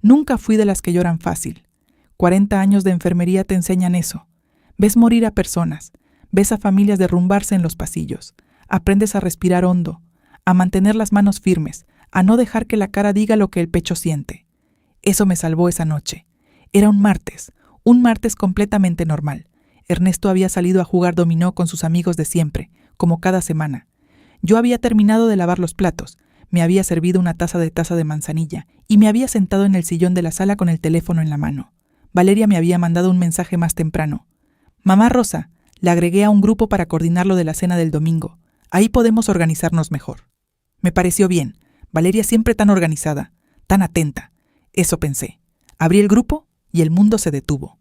Nunca fui de las que lloran fácil. 40 años de enfermería te enseñan eso. Ves morir a personas, ves a familias derrumbarse en los pasillos, aprendes a respirar hondo, a mantener las manos firmes, a no dejar que la cara diga lo que el pecho siente. Eso me salvó esa noche. Era un martes completamente normal. Ernesto había salido a jugar dominó con sus amigos de siempre, como cada semana. Yo había terminado de lavar los platos, me había servido una taza de manzanilla y me había sentado en el sillón de la sala con el teléfono en la mano. Valeria me había mandado un mensaje más temprano. «Mamá Rosa», la agregué a un grupo para coordinar lo de la cena del domingo. Ahí podemos organizarnos mejor. Me pareció bien. Valeria siempre tan organizada, tan atenta. Eso pensé. Abrí el grupo y el mundo se detuvo.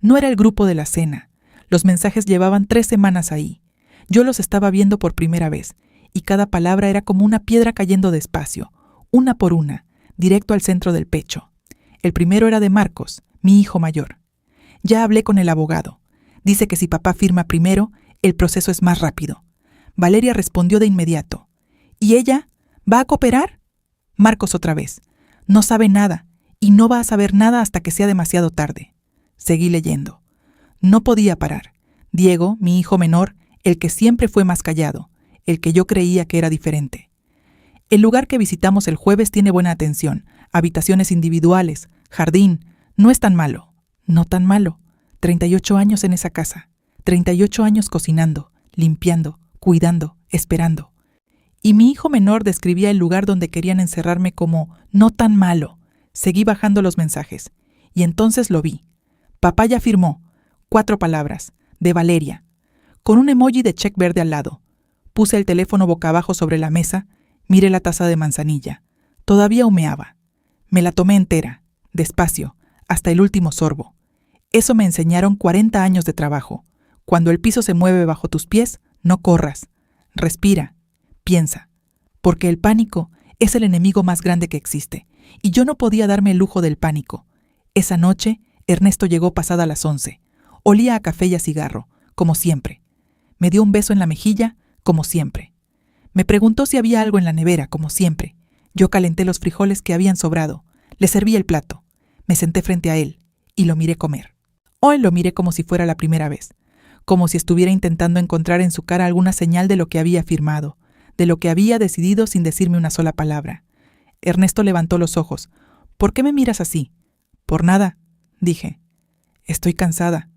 No era el grupo de la cena. Los mensajes llevaban 3 semanas ahí. Yo los estaba viendo por primera vez, y cada palabra era como una piedra cayendo despacio, una por una, directo al centro del pecho. El primero era de Marcos, mi hijo mayor. Ya hablé con el abogado. Dice que si papá firma primero, el proceso es más rápido. Valeria respondió de inmediato. ¿Y ella? ¿Va a cooperar? Marcos otra vez. No sabe nada, y no va a saber nada hasta que sea demasiado tarde. Seguí leyendo. No podía parar. Diego, mi hijo menor, el que siempre fue más callado, el que yo creía que era diferente. El lugar que visitamos el jueves tiene buena atención, habitaciones individuales, jardín. No es tan malo. No tan malo. 38 años en esa casa. 38 años cocinando, limpiando, cuidando, esperando. Y mi hijo menor describía el lugar donde querían encerrarme como no tan malo. Seguí bajando los mensajes. Y entonces lo vi. Papá ya firmó. 4 palabras. De Valeria. Con un emoji de check verde al lado. Puse el teléfono boca abajo sobre la mesa. Miré la taza de manzanilla. Todavía humeaba. Me la tomé entera, despacio, hasta el último sorbo. Eso me enseñaron 40 años de trabajo. Cuando el piso se mueve bajo tus pies, no corras. Respira. Piensa. Porque el pánico es el enemigo más grande que existe. Y yo no podía darme el lujo del pánico. Esa noche, Ernesto llegó pasada las 11. Olía a café y a cigarro, como siempre. Me dio un beso en la mejilla, como siempre. Me preguntó si había algo en la nevera, como siempre. Yo calenté los frijoles que habían sobrado. Le serví el plato. Me senté frente a él y lo miré comer. Hoy lo miré como si fuera la primera vez, como si estuviera intentando encontrar en su cara alguna señal de lo que había afirmado, de lo que había decidido sin decirme una sola palabra. Ernesto levantó los ojos. «¿Por qué me miras así?» «Por nada», dije. «Estoy cansada».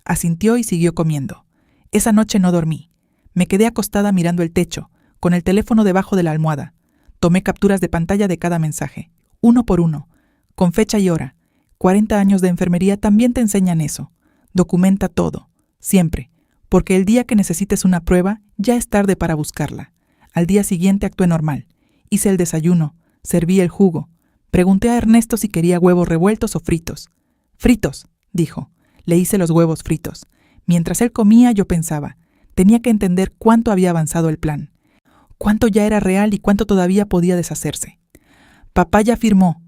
Asintió y siguió comiendo. Esa noche no dormí. Me quedé acostada mirando el techo, con el teléfono debajo de la almohada. Tomé capturas de pantalla de cada mensaje, uno por uno, con fecha y hora. 40 años de enfermería también te enseñan eso. Documenta todo, siempre, porque el día que necesites una prueba, ya es tarde para buscarla. Al día siguiente actué normal. Hice el desayuno, serví el jugo. Pregunté a Ernesto si quería huevos revueltos o fritos. «Fritos», dijo. Le hice los huevos fritos. Mientras él comía, yo pensaba, tenía que entender cuánto había avanzado el plan, cuánto ya era real y cuánto todavía podía deshacerse. Papá ya firmó.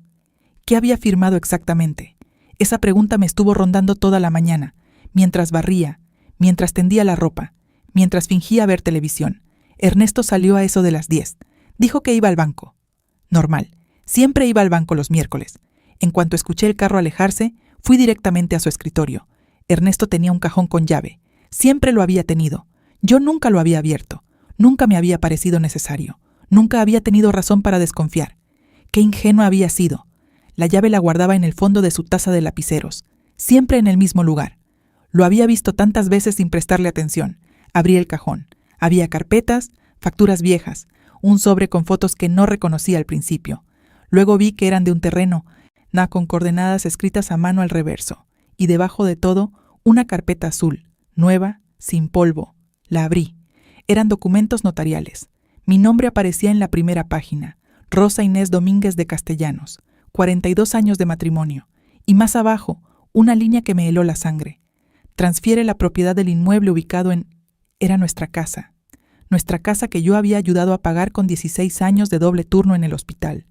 ¿Qué había firmado exactamente? Esa pregunta me estuvo rondando toda la mañana, mientras barría, mientras tendía la ropa, mientras fingía ver televisión. Ernesto salió a eso de las 10. Dijo que iba al banco. Normal. Siempre iba al banco los miércoles. En cuanto escuché el carro alejarse, fui directamente a su escritorio. Ernesto tenía un cajón con llave. Siempre lo había tenido. Yo nunca lo había abierto. Nunca me había parecido necesario. Nunca había tenido razón para desconfiar. Qué ingenua había sido. La llave la guardaba en el fondo de su taza de lapiceros, siempre en el mismo lugar. Lo había visto tantas veces sin prestarle atención. Abrí el cajón. Había carpetas, facturas viejas, un sobre con fotos que no reconocí al principio. Luego vi que eran de un terreno, con coordenadas escritas a mano al reverso, y debajo de todo, una carpeta azul, nueva, sin polvo. La abrí. Eran documentos notariales. Mi nombre aparecía en la primera página. Rosa Inés Domínguez de Castellanos. 42 años de matrimonio. Y más abajo, una línea que me heló la sangre. Transfiere la propiedad del inmueble ubicado en... Era nuestra casa. Nuestra casa que yo había ayudado a pagar con 16 años de doble turno en el hospital.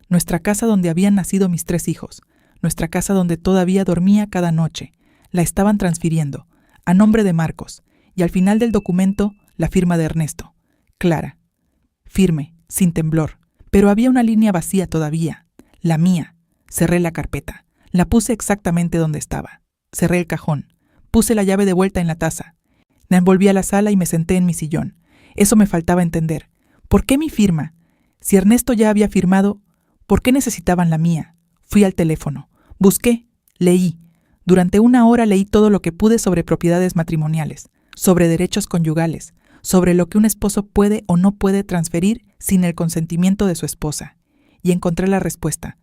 Nuestra casa donde habían nacido mis 3 hijos. Nuestra casa donde todavía dormía cada noche. La estaban transfiriendo, a nombre de Marcos, y al final del documento, la firma de Ernesto. Clara. Firme, sin temblor, pero había una línea vacía todavía, la mía. Cerré la carpeta. La puse exactamente donde estaba. Cerré el cajón. Puse la llave de vuelta en la taza. La envolví a la sala y me senté en mi sillón. Eso me faltaba entender. ¿Por qué mi firma? Si Ernesto ya había firmado, ¿por qué necesitaban la mía? Fui al teléfono. Busqué. Leí. Durante 1 hora leí todo lo que pude sobre propiedades matrimoniales, sobre derechos conyugales, sobre lo que un esposo puede o no puede transferir sin el consentimiento de su esposa. Y encontré la respuesta.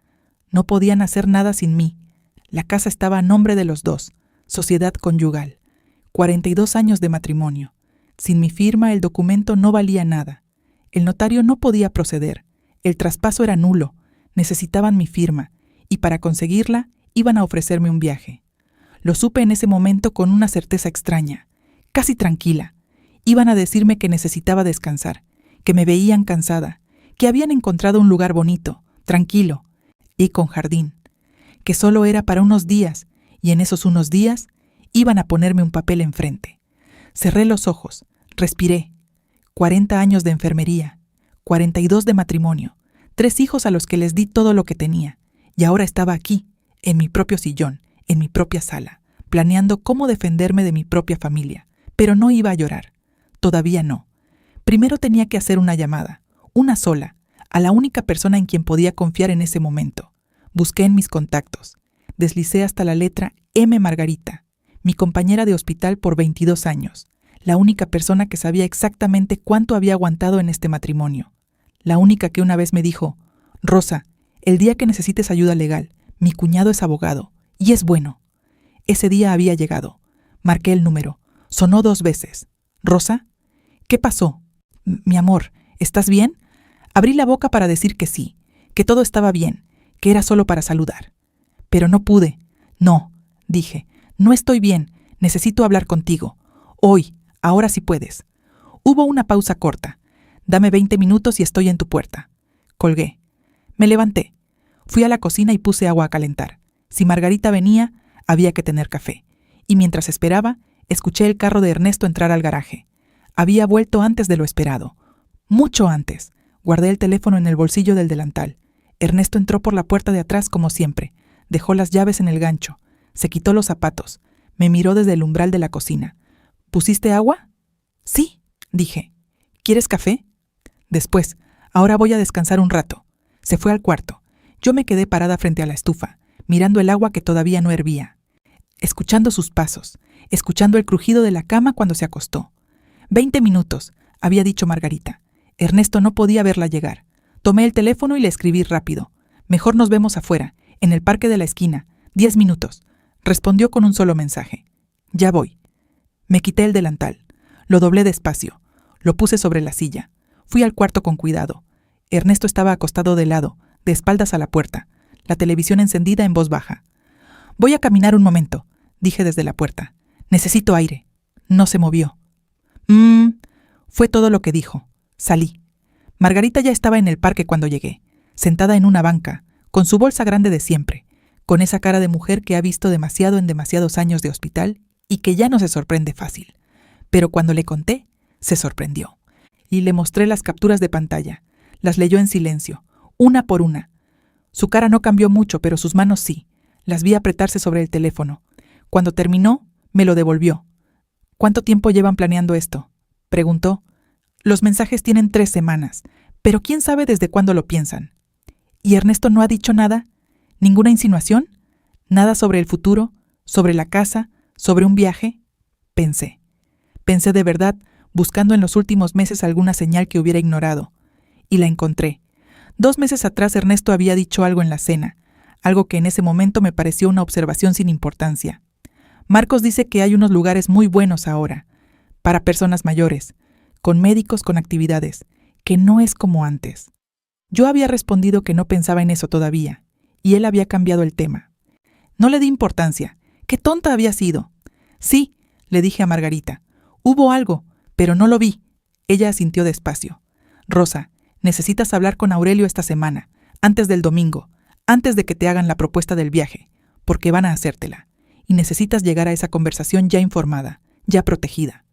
No podían hacer nada sin mí. La casa estaba a nombre de los dos. Sociedad conyugal. 42 años de matrimonio. Sin mi firma el documento no valía nada. El notario no podía proceder. El traspaso era nulo. Necesitaban mi firma. Y para conseguirla, iban a ofrecerme un viaje. Lo supe en ese momento con una certeza extraña. Casi tranquila. Iban a decirme que necesitaba descansar, que me veían cansada, que habían encontrado un lugar bonito, tranquilo y con jardín, que solo era para unos días, y en esos unos días iban a ponerme un papel enfrente. Cerré los ojos, respiré. 40 años de enfermería, 42 de matrimonio, 3 hijos a los que les di todo lo que tenía, y ahora estaba aquí, en mi propio sillón, en mi propia sala, planeando cómo defenderme de mi propia familia, pero no iba a llorar. Todavía no. Primero tenía que hacer una llamada, una sola, a la única persona en quien podía confiar en ese momento. Busqué en mis contactos. Deslicé hasta la letra M. Margarita, mi compañera de hospital por 22 años, la única persona que sabía exactamente cuánto había aguantado en este matrimonio, la única que una vez me dijo: Rosa, el día que necesites ayuda legal, mi cuñado es abogado, y es bueno. Ese día había llegado. Marqué el número. Sonó 2 veces. ¿Rosa? ¿Qué pasó? Mi amor, ¿estás bien? Abrí la boca para decir que sí, que todo estaba bien, que era solo para saludar. Pero no pude. No, dije, no estoy bien, necesito hablar contigo. Hoy, ahora sí puedes. Hubo una pausa corta. Dame 20 minutos y estoy en tu puerta. Colgué. Me levanté. Fui a la cocina y puse agua a calentar. Si Margarita venía, había que tener café. Y mientras esperaba, escuché el carro de Ernesto entrar al garaje. Había vuelto antes de lo esperado. Mucho antes. Guardé el teléfono en el bolsillo del delantal. Ernesto entró por la puerta de atrás como siempre. Dejó las llaves en el gancho. Se quitó los zapatos. Me miró desde el umbral de la cocina. ¿Pusiste agua? Sí, dije. ¿Quieres café? Después. Ahora voy a descansar un rato. Se fue al cuarto. Yo me quedé parada frente a la estufa, mirando el agua que todavía no hervía, escuchando sus pasos, escuchando el crujido de la cama cuando se acostó. 20 minutos, había dicho Margarita. Ernesto no podía verla llegar. Tomé el teléfono y le escribí rápido. Mejor nos vemos afuera, en el parque de la esquina. 10 minutos. Respondió con un solo mensaje. Ya voy. Me quité el delantal. Lo doblé despacio. Lo puse sobre la silla. Fui al cuarto con cuidado. Ernesto estaba acostado de lado, de espaldas a la puerta, la televisión encendida en voz baja. Voy a caminar un momento, dije desde la puerta. Necesito aire. No se movió. Fue todo lo que dijo. Salí. Margarita ya estaba en el parque cuando llegué, sentada en una banca, con su bolsa grande de siempre, con esa cara de mujer que ha visto demasiado en demasiados años de hospital y que ya no se sorprende fácil. Pero cuando le conté, se sorprendió. Y le mostré las capturas de pantalla. Las leyó en silencio, una por una. Su cara no cambió mucho, pero sus manos sí. Las vi apretarse sobre el teléfono. Cuando terminó, me lo devolvió. ¿Cuánto tiempo llevan planeando esto?, preguntó. Los mensajes tienen 3 semanas, pero quién sabe desde cuándo lo piensan. ¿Y Ernesto no ha dicho nada? ¿Ninguna insinuación? ¿Nada sobre el futuro? ¿Sobre la casa? ¿Sobre un viaje? Pensé. Pensé de verdad, buscando en los últimos meses alguna señal que hubiera ignorado. Y la encontré. 2 meses atrás Ernesto había dicho algo en la cena, algo que en ese momento me pareció una observación sin importancia. Marcos dice que hay unos lugares muy buenos ahora, para personas mayores, con médicos con actividades, que no es como antes. Yo había respondido que no pensaba en eso todavía, y él había cambiado el tema. No le di importancia. ¡Qué tonta había sido! Sí, le dije a Margarita. Hubo algo, pero no lo vi. Ella asintió despacio. Rosa, necesitas hablar con Aurelio esta semana, antes del domingo, antes de que te hagan la propuesta del viaje, porque van a hacértela. Y necesitas llegar a esa conversación ya informada, ya protegida.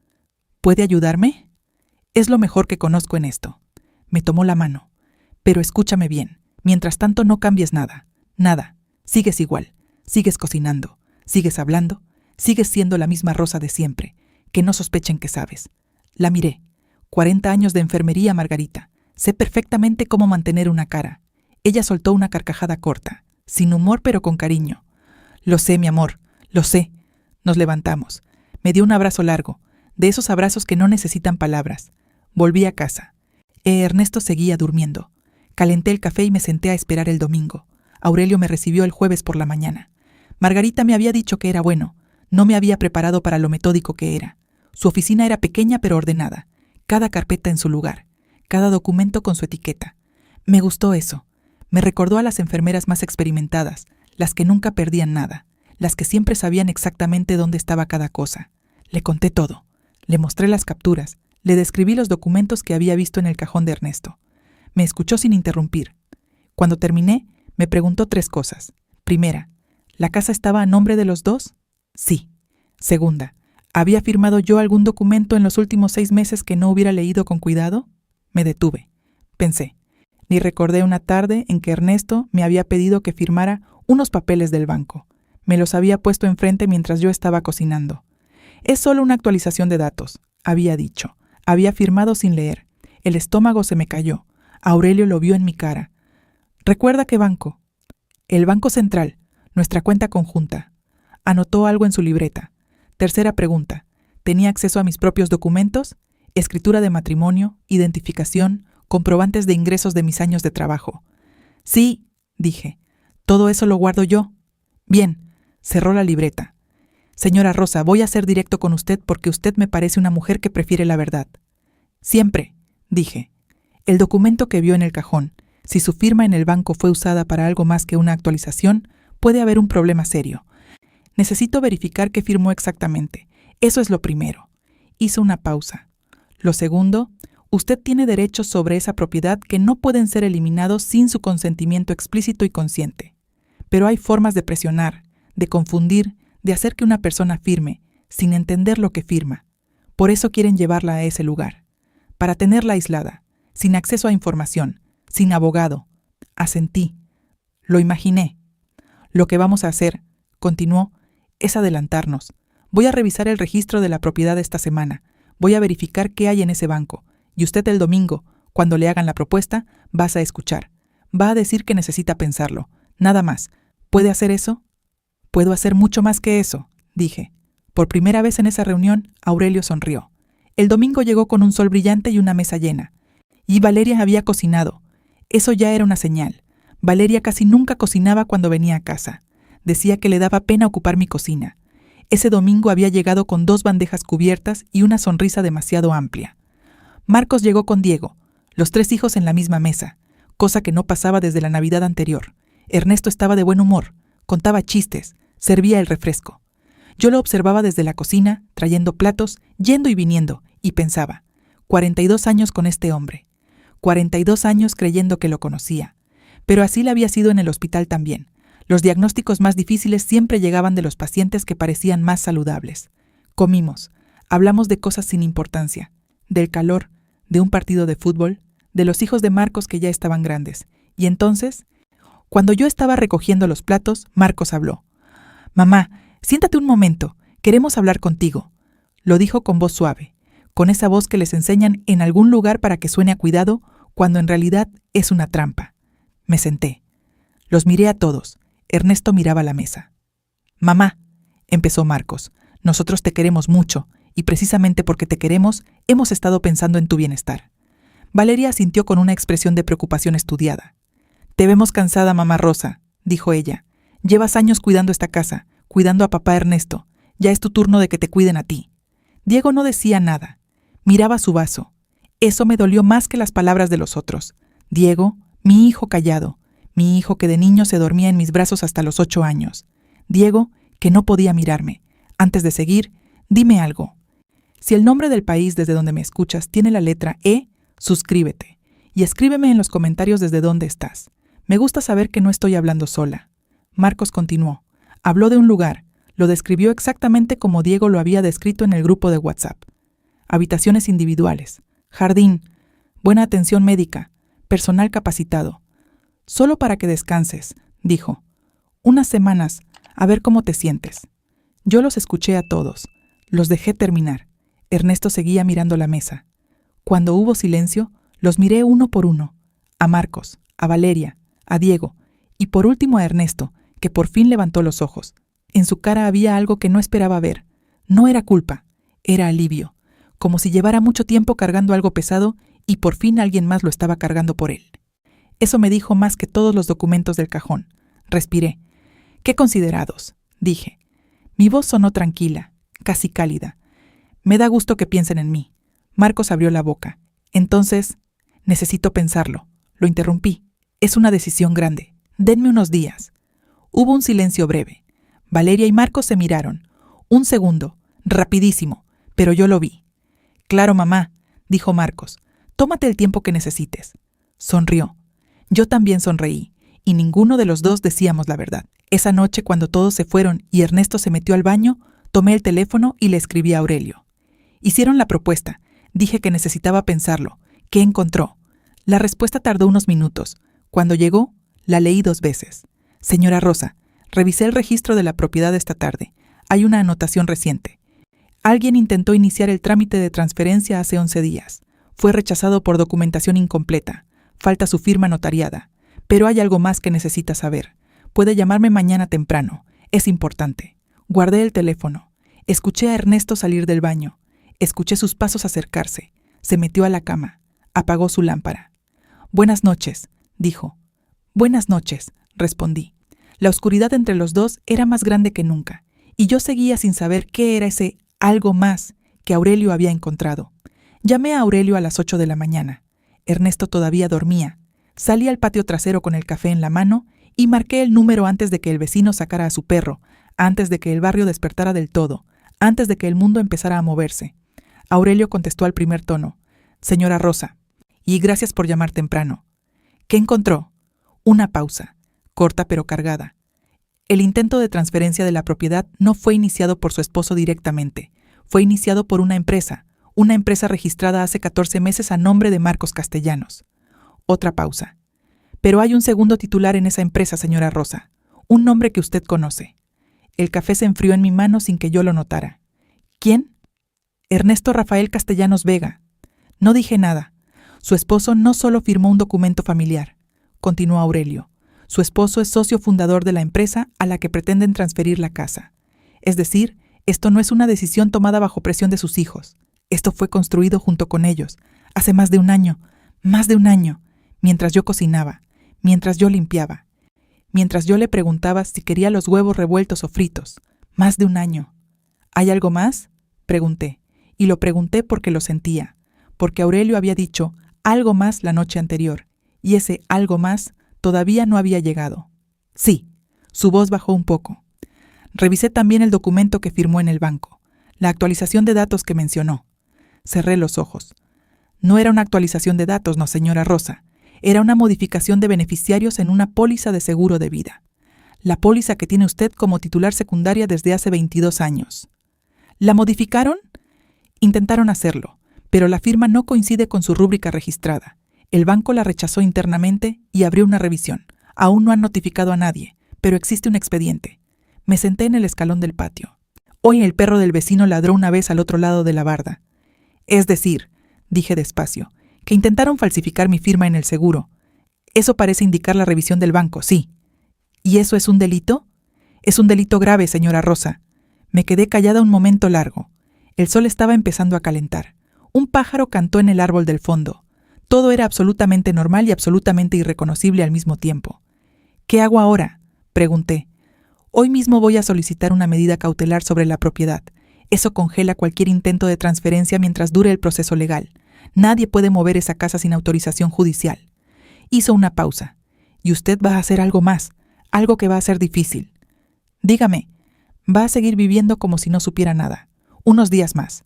¿Puede ayudarme? Es lo mejor que conozco en esto. Me tomó la mano. Pero escúchame bien. Mientras tanto no cambies nada. Nada. Sigues igual, sigues cocinando, sigues hablando, sigues siendo la misma Rosa de siempre, que no sospechen que sabes. La miré. 40 años de enfermería, Margarita. Sé perfectamente cómo mantener una cara. Ella soltó una carcajada corta, sin humor pero con cariño. Lo sé, mi amor, lo sé. Nos levantamos. Me dio un abrazo largo, de esos abrazos que no necesitan palabras. Volví a casa. Ernesto seguía durmiendo. Calenté el café y me senté a esperar el domingo. Aurelio me recibió el jueves por la mañana. Margarita me había dicho que era bueno. No me había preparado para lo metódico que era. Su oficina era pequeña pero ordenada. Cada carpeta en su lugar. Cada documento con su etiqueta. Me gustó eso. Me recordó a las enfermeras más experimentadas, las que nunca perdían nada, las que siempre sabían exactamente dónde estaba cada cosa. Le conté todo. Le mostré las capturas. Le describí los documentos que había visto en el cajón de Ernesto. Me escuchó sin interrumpir. Cuando terminé, me preguntó 3 cosas. Primera, ¿la casa estaba a nombre de los dos? Sí. Segunda, ¿había firmado yo algún documento en los últimos 6 meses que no hubiera leído con cuidado? Me detuve. Pensé. Ni recordé una tarde en que Ernesto me había pedido que firmara unos papeles del banco. Me los había puesto enfrente mientras yo estaba cocinando. Es solo una actualización de datos, había dicho. Había firmado sin leer. El estómago se me cayó. Aurelio lo vio en mi cara. ¿Recuerda qué banco? El Banco Central, nuestra cuenta conjunta. Anotó algo en su libreta. Tercera pregunta. ¿Tenía acceso a mis propios documentos? Escritura de matrimonio, identificación, comprobantes de ingresos de mis años de trabajo. Sí, dije. Todo eso lo guardo yo. Bien, cerró la libreta. Señora Rosa, voy a ser directo con usted porque usted me parece una mujer que prefiere la verdad. Siempre, dije. El documento que vio en el cajón, si su firma en el banco fue usada para algo más que una actualización, puede haber un problema serio. Necesito verificar qué firmó exactamente. Eso es lo primero. Hizo una pausa. Lo segundo, usted tiene derechos sobre esa propiedad que no pueden ser eliminados sin su consentimiento explícito y consciente. Pero hay formas de presionar, de confundir, de hacer que una persona firme, sin entender lo que firma. Por eso quieren llevarla a ese lugar. Para tenerla aislada, sin acceso a información, sin abogado. Asentí. Lo imaginé. Lo que vamos a hacer, continuó, es adelantarnos. Voy a revisar el registro de la propiedad esta semana. Voy a verificar qué hay en ese banco. Y usted el domingo, cuando le hagan la propuesta, vas a escuchar. Va a decir que necesita pensarlo. Nada más. ¿Puede hacer eso? Puedo hacer mucho más que eso, dije. Por primera vez en esa reunión, Aurelio sonrió. El domingo llegó con un sol brillante y una mesa llena. Y Valeria había cocinado. Eso ya era una señal. Valeria casi nunca cocinaba cuando venía a casa. Decía que le daba pena ocupar mi cocina. Ese domingo había llegado con 2 bandejas cubiertas y una sonrisa demasiado amplia. Marcos llegó con Diego, los 3 hijos en la misma mesa, cosa que no pasaba desde la Navidad anterior. Ernesto estaba de buen humor, contaba chistes, servía el refresco. Yo lo observaba desde la cocina, trayendo platos, yendo y viniendo, y pensaba, 42 años con este hombre. 42 años creyendo que lo conocía. Pero así le había sido en el hospital también. Los diagnósticos más difíciles siempre llegaban de los pacientes que parecían más saludables. Comimos, hablamos de cosas sin importancia, del calor, de un partido de fútbol, de los hijos de Marcos que ya estaban grandes. Y entonces, cuando yo estaba recogiendo los platos, Marcos habló. «Mamá, siéntate un momento, queremos hablar contigo», lo dijo con voz suave, con esa voz que les enseñan en algún lugar para que suene a cuidado, cuando en realidad es una trampa. Me senté. Los miré a todos. Ernesto miraba la mesa. «Mamá», empezó Marcos, «nosotros te queremos mucho, y precisamente porque te queremos, hemos estado pensando en tu bienestar». Valeria asintió con una expresión de preocupación estudiada. «Te vemos cansada, mamá Rosa», dijo ella. «Llevas años cuidando esta casa, cuidando a papá Ernesto. Ya es tu turno de que te cuiden a ti». Diego no decía nada. Miraba su vaso. Eso me dolió más que las palabras de los otros. Diego, mi hijo callado. Mi hijo que de niño se dormía en mis brazos hasta los 8 años. Diego, que no podía mirarme. Antes de seguir, dime algo. Si el nombre del país desde donde me escuchas tiene la letra E, suscríbete. Y escríbeme en los comentarios desde dónde estás. Me gusta saber que no estoy hablando sola. Marcos continuó. Habló de un lugar. Lo describió exactamente como Diego lo había descrito en el grupo de WhatsApp. Habitaciones individuales, jardín, buena atención médica, personal capacitado. Solo para que descanses, dijo. Unas semanas, a ver cómo te sientes. Yo los escuché a todos. Los dejé terminar. Ernesto seguía mirando la mesa. Cuando hubo silencio, los miré uno por uno. A Marcos, a Valeria, a Diego, y por último a Ernesto, que por fin levantó los ojos. En su cara había algo que no esperaba ver. No era culpa, era alivio, como si llevara mucho tiempo cargando algo pesado y por fin alguien más lo estaba cargando por él. Eso me dijo más que todos los documentos del cajón. Respiré. «Qué considerados», dije. Mi voz sonó tranquila, casi cálida. «Me da gusto que piensen en mí». Marcos abrió la boca. «Entonces, necesito pensarlo». Lo interrumpí. «Es una decisión grande. Denme unos días». Hubo un silencio breve. Valeria y Marcos se miraron. Un segundo, rapidísimo, pero yo lo vi. «Claro, mamá», dijo Marcos. «Tómate el tiempo que necesites». Sonrió. Yo también sonreí, y ninguno de los dos decíamos la verdad. Esa noche, cuando todos se fueron y Ernesto se metió al baño, tomé el teléfono y le escribí a Aurelio. Hicieron la propuesta. Dije que necesitaba pensarlo. ¿Qué encontró? La respuesta tardó unos minutos. Cuando llegó, la leí 2 veces. «Señora Rosa, revisé el registro de la propiedad esta tarde. Hay una anotación reciente. Alguien intentó iniciar el trámite de transferencia hace 11 días. Fue rechazado por documentación incompleta. Falta su firma notariada. Pero hay algo más que necesita saber. Puede llamarme mañana temprano. Es importante». Guardé el teléfono. Escuché a Ernesto salir del baño. Escuché sus pasos acercarse. Se metió a la cama. Apagó su lámpara. «Buenas noches», dijo. «Buenas noches», respondí. La oscuridad entre los dos era más grande que nunca, y yo seguía sin saber qué era ese algo más que Aurelio había encontrado. Llamé a Aurelio a las 8 de la mañana. Ernesto todavía dormía. Salí al patio trasero con el café en la mano y marqué el número antes de que el vecino sacara a su perro, antes de que el barrio despertara del todo, antes de que el mundo empezara a moverse. Aurelio contestó al primer tono. «Señora Rosa, y gracias por llamar temprano». «¿Qué encontró?» Una pausa, corta pero cargada. El intento de transferencia de la propiedad no fue iniciado por su esposo directamente. Fue iniciado por una empresa registrada hace 14 meses a nombre de Marcos Castellanos. Otra pausa. «Pero hay un segundo titular en esa empresa, señora Rosa. Un nombre que usted conoce». El café se enfrió en mi mano sin que yo lo notara. «¿Quién?» «Ernesto Rafael Castellanos Vega». No dije nada. Su esposo no solo firmó un documento familiar, continuó Aurelio. Su esposo es socio fundador de la empresa a la que pretenden transferir la casa. Es decir, esto no es una decisión tomada bajo presión de sus hijos. Esto fue construido junto con ellos, hace más de un año, mientras yo cocinaba, mientras yo limpiaba, mientras yo le preguntaba si quería los huevos revueltos o fritos. Más de un año. ¿Hay algo más?, pregunté, y lo pregunté porque lo sentía, porque Aurelio había dicho algo más la noche anterior, y ese algo más todavía no había llegado. Sí, su voz bajó un poco. Revisé también el documento que firmó en el banco, la actualización de datos que mencionó. Cerré los ojos. No era una actualización de datos, no, señora Rosa. Era una modificación de beneficiarios en una póliza de seguro de vida. La póliza que tiene usted como titular secundaria desde hace 22 años. ¿La modificaron? Intentaron hacerlo, pero la firma no coincide con su rúbrica registrada. El banco la rechazó internamente y abrió una revisión. Aún no han notificado a nadie, pero existe un expediente. Me senté en el escalón del patio. Hoy el perro del vecino ladró una vez al otro lado de la barda. Es decir, dije despacio, que intentaron falsificar mi firma en el seguro. Eso parece indicar la revisión del banco, sí. ¿Y eso es un delito? Es un delito grave, señora Rosa. Me quedé callada un momento largo. El sol estaba empezando a calentar. Un pájaro cantó en el árbol del fondo. Todo era absolutamente normal y absolutamente irreconocible al mismo tiempo. ¿Qué hago ahora?, pregunté. Hoy mismo voy a solicitar una medida cautelar sobre la propiedad. Eso congela cualquier intento de transferencia mientras dure el proceso legal. Nadie puede mover esa casa sin autorización judicial. Hizo una pausa. Y usted va a hacer algo más, algo que va a ser difícil. Dígame, va a seguir viviendo como si no supiera nada. Unos días más.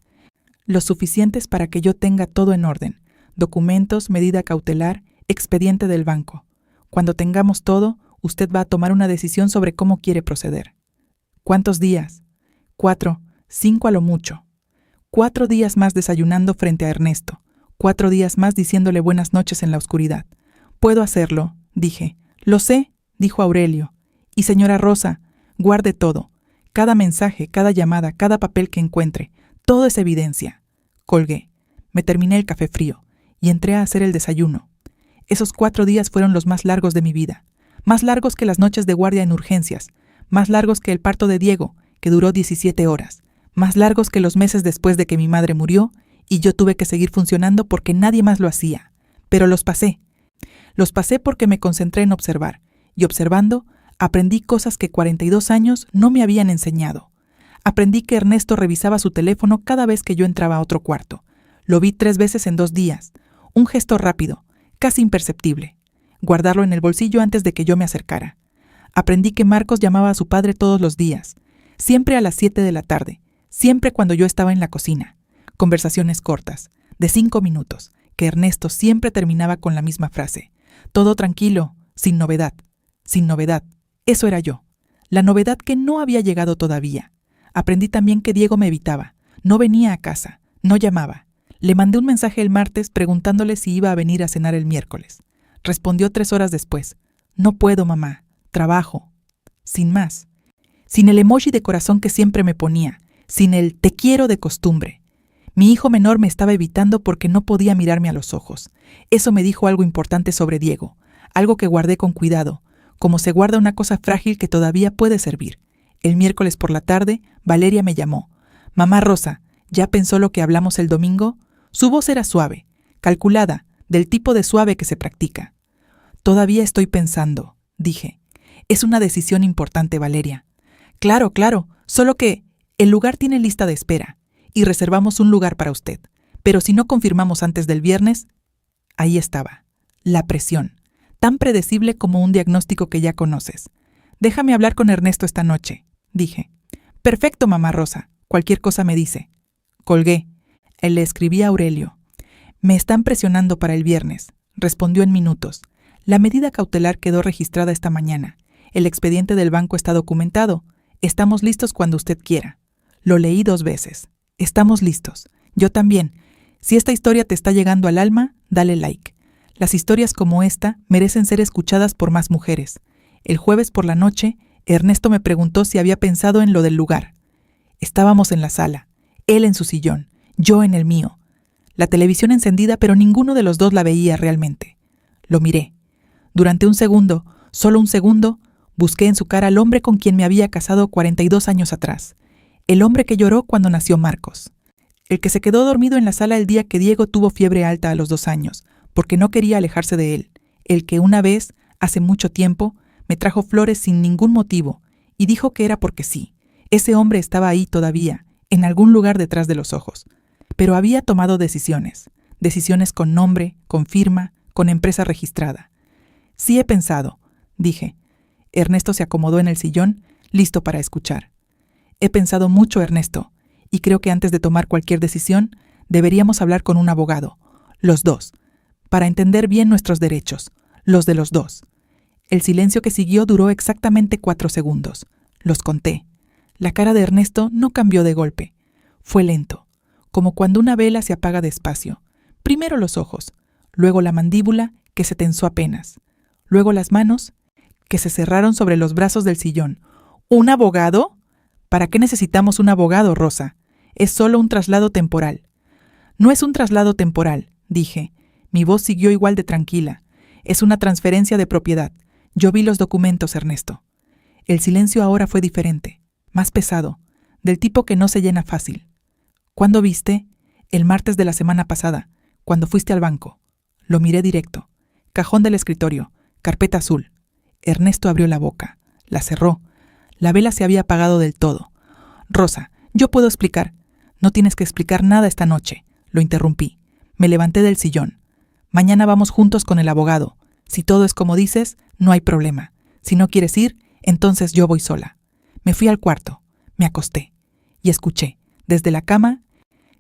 Lo suficientes para que yo tenga todo en orden. Documentos, medida cautelar, expediente del banco. Cuando tengamos todo, usted va a tomar una decisión sobre cómo quiere proceder. ¿Cuántos días? 4, 5 a lo mucho. 4 días más desayunando frente a Ernesto. 4 días más diciéndole buenas noches en la oscuridad. Puedo hacerlo, dije. Lo sé, dijo Aurelio. Y señora Rosa, guarde todo. Cada mensaje, cada llamada, cada papel que encuentre, todo es evidencia. Colgué. Me terminé el café frío y entré a hacer el desayuno. Esos 4 días fueron los más largos de mi vida. Más largos que las noches de guardia en urgencias. Más largos que el parto de Diego, que duró 17 horas. Más largos que los meses después de que mi madre murió y yo tuve que seguir funcionando porque nadie más lo hacía. Pero los pasé. Los pasé porque me concentré en observar. Y observando, aprendí cosas que 42 años no me habían enseñado. Aprendí que Ernesto revisaba su teléfono cada vez que yo entraba a otro cuarto. Lo vi 3 veces en 2 días. Un gesto rápido, casi imperceptible. Guardarlo en el bolsillo antes de que yo me acercara. Aprendí que Marcos llamaba a su padre todos los días. Siempre a las 7 de la tarde. Siempre cuando yo estaba en la cocina. Conversaciones cortas, de 5 minutos, que Ernesto siempre terminaba con la misma frase. Todo tranquilo, sin novedad. Sin novedad. Eso era yo. La novedad que no había llegado todavía. Aprendí también que Diego me evitaba. No venía a casa. No llamaba. Le mandé un mensaje el martes preguntándole si iba a venir a cenar el miércoles. Respondió 3 horas después. No puedo, mamá. Trabajo. Sin más. Sin el emoji de corazón que siempre me ponía. Sin el te quiero de costumbre. Mi hijo menor me estaba evitando porque no podía mirarme a los ojos. Eso me dijo algo importante sobre Diego. Algo que guardé con cuidado. Como se guarda una cosa frágil que todavía puede servir. El miércoles por la tarde, Valeria me llamó. Mamá Rosa, ¿ya pensó lo que hablamos el domingo? Su voz era suave, calculada, del tipo de suave que se practica. Todavía estoy pensando, dije. Es una decisión importante, Valeria. Claro, solo que el lugar tiene lista de espera y reservamos un lugar para usted. Pero si no confirmamos antes del viernes, ahí estaba, la presión, tan predecible como un diagnóstico que ya conoces. Déjame hablar con Ernesto esta noche, dije. Perfecto, mamá Rosa, cualquier cosa me dice. Colgué. Le escribí a Aurelio. Me están presionando para el viernes, respondió en minutos. La medida cautelar quedó registrada esta mañana. El expediente del banco está documentado. Estamos listos cuando usted quiera. Lo leí 2 veces. Estamos listos. Yo también. Si esta historia te está llegando al alma, dale like. Las historias como esta merecen ser escuchadas por más mujeres. El jueves por la noche, Ernesto me preguntó si había pensado en lo del lugar. Estábamos en la sala, él en su sillón, yo en el mío. La televisión encendida, pero ninguno de los dos la veía realmente. Lo miré. Durante un segundo, solo un segundo, busqué en su cara al hombre con quien me había casado 42 años atrás. El hombre que lloró cuando nació Marcos. El que se quedó dormido en la sala el día que Diego tuvo fiebre alta a los 2 años, porque no quería alejarse de él. El que una vez, hace mucho tiempo, me trajo flores sin ningún motivo y dijo que era porque sí. Ese hombre estaba ahí todavía, en algún lugar detrás de los ojos. Pero había tomado decisiones. Decisiones con nombre, con firma, con empresa registrada. Sí he pensado, dije. Ernesto se acomodó en el sillón, listo para escuchar. He pensado mucho, Ernesto, y creo que antes de tomar cualquier decisión, deberíamos hablar con un abogado, los dos, para entender bien nuestros derechos, los de los dos. El silencio que siguió duró exactamente 4 segundos. Los conté. La cara de Ernesto no cambió de golpe. Fue lento, como cuando una vela se apaga despacio. Primero los ojos, luego la mandíbula, que se tensó apenas, luego las manos, que se cerraron sobre los brazos del sillón. ¿Un abogado? ¿Para qué necesitamos un abogado, Rosa? Es solo un traslado temporal. No es un traslado temporal, dije. Mi voz siguió igual de tranquila. Es una transferencia de propiedad. Yo vi los documentos, Ernesto. El silencio ahora fue diferente, más pesado, del tipo que no se llena fácil. ¿Cuándo viste? El martes de la semana pasada, cuando fuiste al banco. Lo miré directo. Cajón del escritorio, carpeta azul. Ernesto abrió la boca, la cerró. La vela se había apagado del todo. Rosa, yo puedo explicar. No tienes que explicar nada esta noche, lo interrumpí. Me levanté del sillón. Mañana vamos juntos con el abogado. Si todo es como dices, no hay problema. Si no quieres ir, entonces yo voy sola. Me fui al cuarto, me acosté y escuché, desde la cama,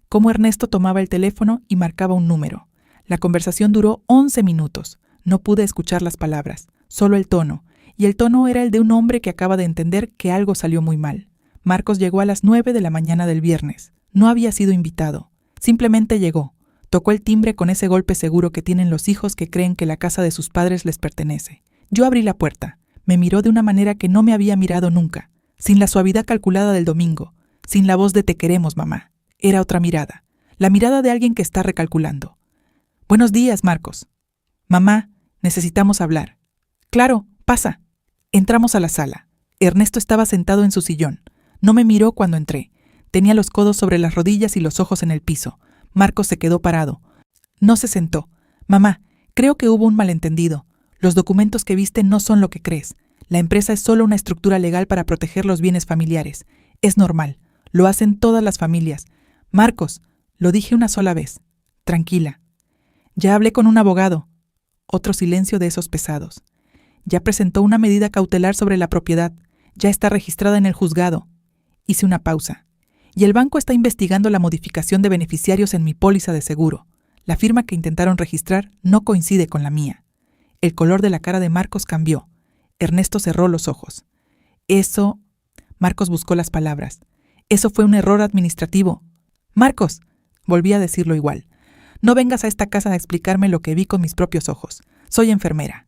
cómo Ernesto tomaba el teléfono y marcaba un número. La conversación duró 11 minutos. No pude escuchar las palabras, solo el tono, y el tono era el de un hombre que acaba de entender que algo salió muy mal. Marcos llegó a las 9 de la mañana del viernes. No había sido invitado. Simplemente llegó. Tocó el timbre con ese golpe seguro que tienen los hijos que creen que la casa de sus padres les pertenece. Yo abrí la puerta. Me miró de una manera que no me había mirado nunca, sin la suavidad calculada del domingo, sin la voz de te queremos, mamá. Era otra mirada, la mirada de alguien que está recalculando. Buenos días, Marcos. Mamá, necesitamos hablar. Claro, pasa. Entramos a la sala. Ernesto estaba sentado en su sillón. No me miró cuando entré. Tenía los codos sobre las rodillas y los ojos en el piso. Marcos se quedó parado. No se sentó. Mamá, creo que hubo un malentendido. Los documentos que viste no son lo que crees. La empresa es solo una estructura legal para proteger los bienes familiares. Es normal. Lo hacen todas las familias. Marcos, lo dije una sola vez. Tranquila. Ya hablé con un abogado. Otro silencio de esos pesados. Ya presentó una medida cautelar sobre la propiedad. Ya está registrada en el juzgado. Hice una pausa. Y el banco está investigando la modificación de beneficiarios en mi póliza de seguro. La firma que intentaron registrar no coincide con la mía. El color de la cara de Marcos cambió. Ernesto cerró los ojos. Eso... Marcos buscó las palabras. Eso fue un error administrativo. Marcos, volví a decirlo igual. No vengas a esta casa a explicarme lo que vi con mis propios ojos. Soy enfermera.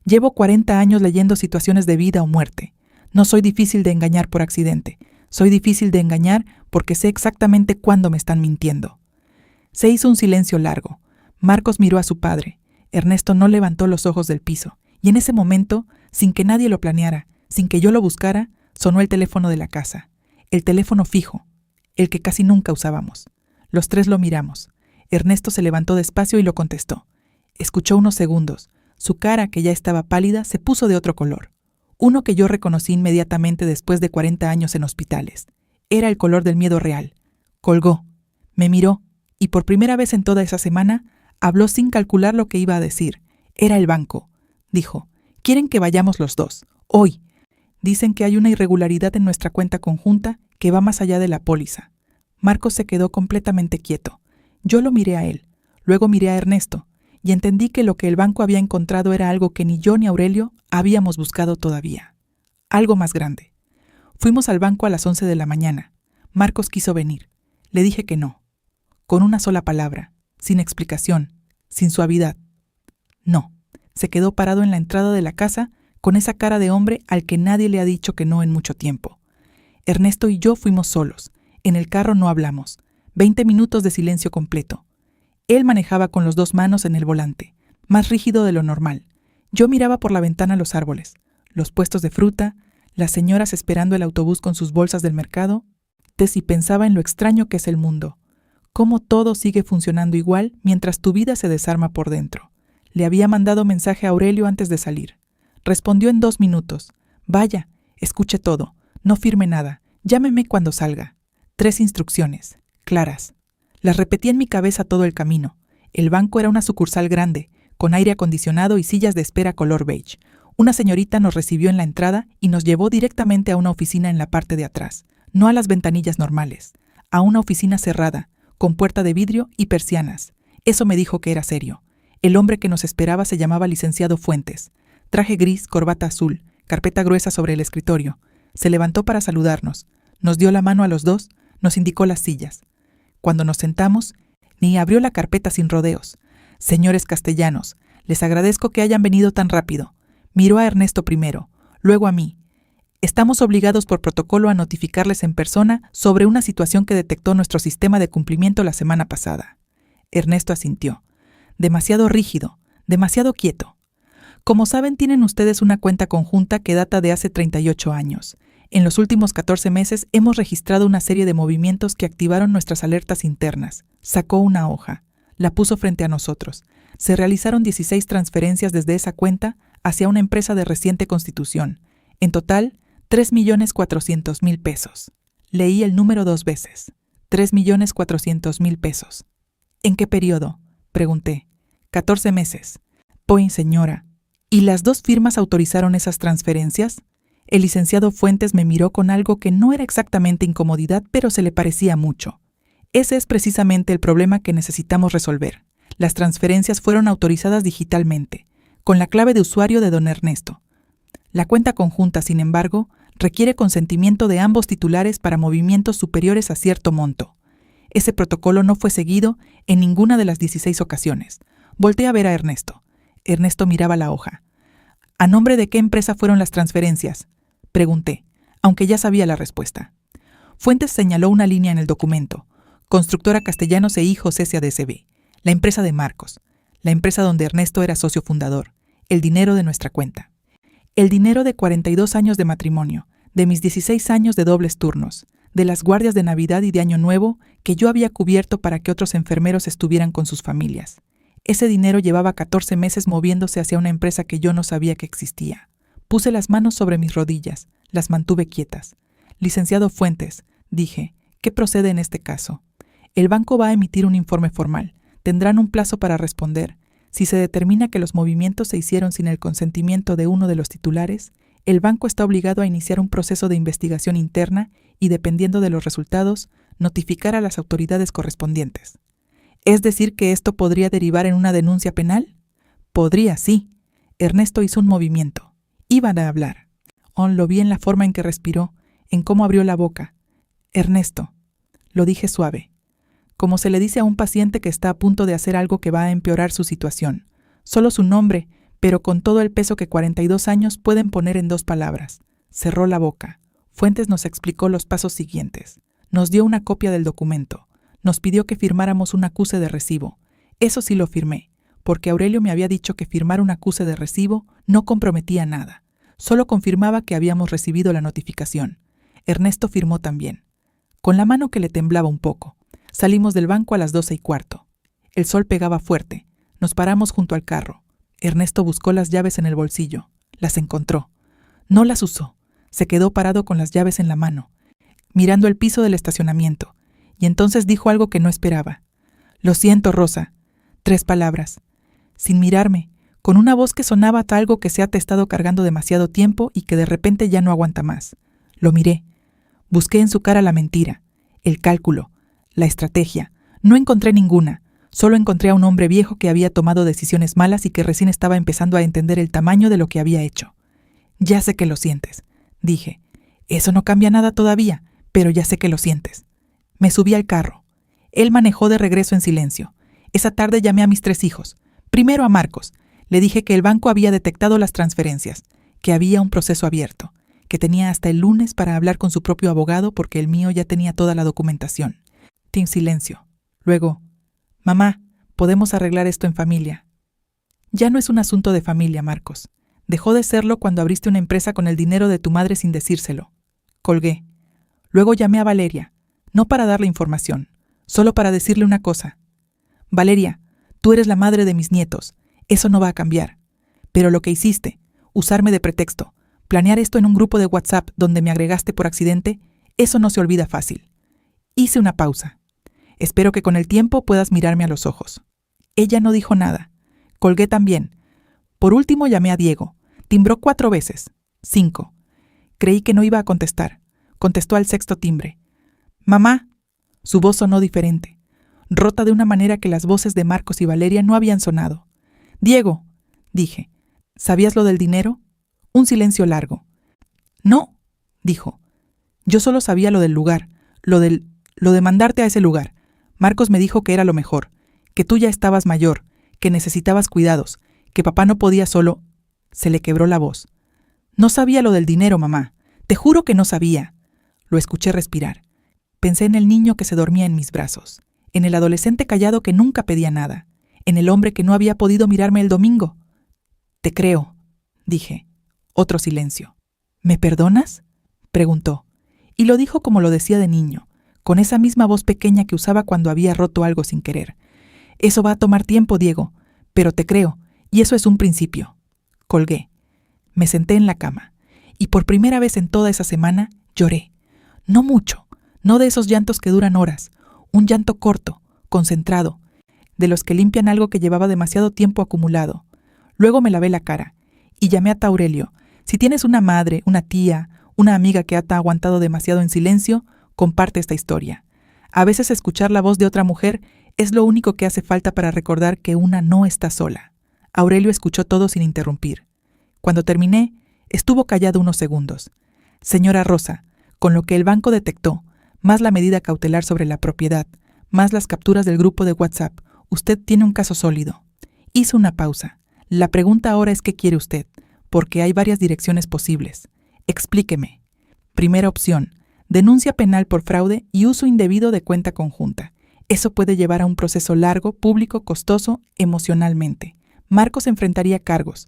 Llevo 40 años leyendo situaciones de vida o muerte. No soy difícil de engañar por accidente. Soy difícil de engañar porque sé exactamente cuándo me están mintiendo. Se hizo un silencio largo. Marcos miró a su padre. Ernesto no levantó los ojos del piso. Y en ese momento, sin que nadie lo planeara, sin que yo lo buscara, sonó el teléfono de la casa. El teléfono fijo, el que casi nunca usábamos. Los tres lo miramos. Ernesto se levantó despacio y lo contestó. Escuchó unos segundos. Su cara, que ya estaba pálida, se puso de otro color. Uno que yo reconocí inmediatamente después de 40 años en hospitales. Era el color del miedo real. Colgó. Me miró. Y por primera vez en toda esa semana, habló sin calcular lo que iba a decir. Era el banco. Dijo, quieren que vayamos los dos. Hoy. Dicen que hay una irregularidad en nuestra cuenta conjunta que va más allá de la póliza. Marcos se quedó completamente quieto. Yo lo miré a él. Luego miré a Ernesto. Y entendí que lo que el banco había encontrado era algo que ni yo ni Aurelio habíamos buscado todavía. Algo más grande. Fuimos al banco a las 11 de la mañana. Marcos quiso venir. Le dije que no. Con una sola palabra, sin explicación, sin suavidad. No. Se quedó parado en la entrada de la casa con esa cara de hombre al que nadie le ha dicho que no en mucho tiempo. Ernesto y yo fuimos solos. En el carro no hablamos. 20 minutos de silencio completo. Él manejaba con las 2 manos en el volante, más rígido de lo normal. Yo miraba por la ventana los árboles, los puestos de fruta, las señoras esperando el autobús con sus bolsas del mercado, y pensaba en lo extraño que es el mundo, cómo todo sigue funcionando igual mientras tu vida se desarma por dentro. Le había mandado mensaje a Aurelio antes de salir. Respondió en 2 minutos. Vaya, escuche todo, no firme nada, llámeme cuando salga. 3 instrucciones, claras. Las repetí en mi cabeza todo el camino. El banco era una sucursal grande, con aire acondicionado y sillas de espera color beige. Una señorita nos recibió en la entrada y nos llevó directamente a una oficina en la parte de atrás, no a las ventanillas normales, a una oficina cerrada, con puerta de vidrio y persianas. Eso me dijo que era serio. El hombre que nos esperaba se llamaba licenciado Fuentes. Traje gris, corbata azul, carpeta gruesa sobre el escritorio. Se levantó para saludarnos. Nos dio la mano a los dos, nos indicó las sillas. Cuando nos sentamos, ni abrió la carpeta sin rodeos. Señores castellanos, les agradezco que hayan venido tan rápido. Miró a Ernesto primero, luego a mí. Estamos obligados por protocolo a notificarles en persona sobre una situación que detectó nuestro sistema de cumplimiento la semana pasada. Ernesto asintió. Demasiado rígido, demasiado quieto. Como saben, tienen ustedes una cuenta conjunta que data de hace 38 años. En los últimos 14 meses hemos registrado una serie de movimientos que activaron nuestras alertas internas. Sacó una hoja. La puso frente a nosotros. Se realizaron 16 transferencias desde esa cuenta hacia una empresa de reciente constitución. En total, 3.400.000 pesos. Leí el número 2 veces. 3.400.000 pesos. ¿En qué periodo?, pregunté. 14 meses. Pues, señora. ¿Y las 2 firmas autorizaron esas transferencias? El licenciado Fuentes me miró con algo que no era exactamente incomodidad, pero se le parecía mucho. Ese es precisamente el problema que necesitamos resolver. Las transferencias fueron autorizadas digitalmente, con la clave de usuario de don Ernesto. La cuenta conjunta, sin embargo, requiere consentimiento de ambos titulares para movimientos superiores a cierto monto. Ese protocolo no fue seguido en ninguna de las 16 ocasiones. Volté a ver a Ernesto. Ernesto miraba la hoja. ¿A nombre de qué empresa fueron las transferencias?, pregunté, aunque ya sabía la respuesta. Fuentes señaló una línea en el documento. Constructora Castellanos e Hijos S.A.D.C.B., la empresa de Marcos, la empresa donde Ernesto era socio fundador, el dinero de nuestra cuenta. El dinero de 42 años de matrimonio, de mis 16 años de dobles turnos, de las guardias de Navidad y de Año Nuevo que yo había cubierto para que otros enfermeros estuvieran con sus familias. Ese dinero llevaba 14 meses moviéndose hacia una empresa que yo no sabía que existía. Puse las manos sobre mis rodillas, las mantuve quietas. Licenciado Fuentes, dije, ¿qué procede en este caso? El banco va a emitir un informe formal. Tendrán un plazo para responder. Si se determina que los movimientos se hicieron sin el consentimiento de uno de los titulares, el banco está obligado a iniciar un proceso de investigación interna y, dependiendo de los resultados, notificar a las autoridades correspondientes. ¿Es decir que esto podría derivar en una denuncia penal? Podría, sí. Ernesto hizo un movimiento. Iban a hablar. Lo vi en la forma en que respiró, en cómo abrió la boca. Ernesto. Lo dije suave. Como se le dice a un paciente que está a punto de hacer algo que va a empeorar su situación. Solo su nombre, pero con todo el peso que 42 años pueden poner en 2 palabras. Cerró la boca. Fuentes nos explicó los pasos siguientes. Nos dio una copia del documento. Nos pidió que firmáramos un acuse de recibo. Eso sí lo firmé, porque Aurelio me había dicho que firmar un acuse de recibo no comprometía nada. Solo confirmaba que habíamos recibido la notificación. Ernesto firmó también. Con la mano que le temblaba un poco. Salimos del banco a las 12:15. El sol pegaba fuerte. Nos paramos junto al carro. Ernesto buscó las llaves en el bolsillo. Las encontró. No las usó. Se quedó parado con las llaves en la mano, mirando el piso del estacionamiento, y entonces dijo algo que no esperaba. «Lo siento, Rosa». 3 palabras. Sin mirarme, con una voz que sonaba a algo que se ha estado cargando demasiado tiempo y que de repente ya no aguanta más. Lo miré. Busqué en su cara la mentira, el cálculo, la estrategia. No encontré ninguna. Solo encontré a un hombre viejo que había tomado decisiones malas y que recién estaba empezando a entender el tamaño de lo que había hecho. «Ya sé que lo sientes», dije. «Eso no cambia nada todavía, pero ya sé que lo sientes». Me subí al carro. Él manejó de regreso en silencio. Esa tarde llamé a mis 3 hijos. Primero a Marcos. Le dije que el banco había detectado las transferencias, que había un proceso abierto, que tenía hasta el lunes para hablar con su propio abogado porque el mío ya tenía toda la documentación. En silencio. Luego, «Mamá, podemos arreglar esto en familia». Ya no es un asunto de familia, Marcos. Dejó de serlo cuando abriste una empresa con el dinero de tu madre sin decírselo. Colgué. Luego llamé a Valeria, no para darle información, solo para decirle una cosa. «Valeria, tú eres la madre de mis nietos. Eso no va a cambiar. Pero lo que hiciste, usarme de pretexto, planear esto en un grupo de WhatsApp donde me agregaste por accidente, eso no se olvida fácil». Hice una pausa. «Espero que con el tiempo puedas mirarme a los ojos». Ella no dijo nada. Colgué también. Por último llamé a Diego. Timbró 4 veces. 5. Creí que no iba a contestar. Contestó al 6º timbre. «Mamá». Su voz sonó diferente, rota de una manera que las voces de Marcos y Valeria no habían sonado. «Diego», dije. «¿Sabías lo del dinero?» Un silencio largo. «No», dijo. «Yo solo sabía lo del lugar, lo de mandarte a ese lugar. Marcos me dijo que era lo mejor, que tú ya estabas mayor, que necesitabas cuidados, que papá no podía solo». Se le quebró la voz. «No sabía lo del dinero, mamá. Te juro que no sabía». Lo escuché respirar. Pensé en el niño que se dormía en mis brazos, en el adolescente callado que nunca pedía nada, en el hombre que no había podido mirarme el domingo. «Te creo», dije. Otro silencio. «¿Me perdonas?», preguntó. Y lo dijo como lo decía de niño, con esa misma voz pequeña que usaba cuando había roto algo sin querer. «Eso va a tomar tiempo, Diego, pero te creo, y eso es un principio». Colgué. Me senté en la cama, y por primera vez en toda esa semana lloré. No mucho, no de esos llantos que duran horas, un llanto corto, concentrado, de los que limpian algo que llevaba demasiado tiempo acumulado. Luego me lavé la cara, y llamé a Aurelio. Si tienes una madre, una tía, una amiga que ha aguantado demasiado en silencio, comparte esta historia. A veces escuchar la voz de otra mujer es lo único que hace falta para recordar que una no está sola. Aurelio escuchó todo sin interrumpir. Cuando terminé, estuvo callado unos segundos. «Señora Rosa, con lo que el banco detectó, más la medida cautelar sobre la propiedad, más las capturas del grupo de WhatsApp, usted tiene un caso sólido». Hizo una pausa. «La pregunta ahora es ¿qué quiere usted? porque hay varias direcciones posibles. Explíqueme. Primera opción: denuncia penal por fraude y uso indebido de cuenta conjunta. Eso puede llevar a un proceso largo, público, costoso, emocionalmente. Marcos enfrentaría cargos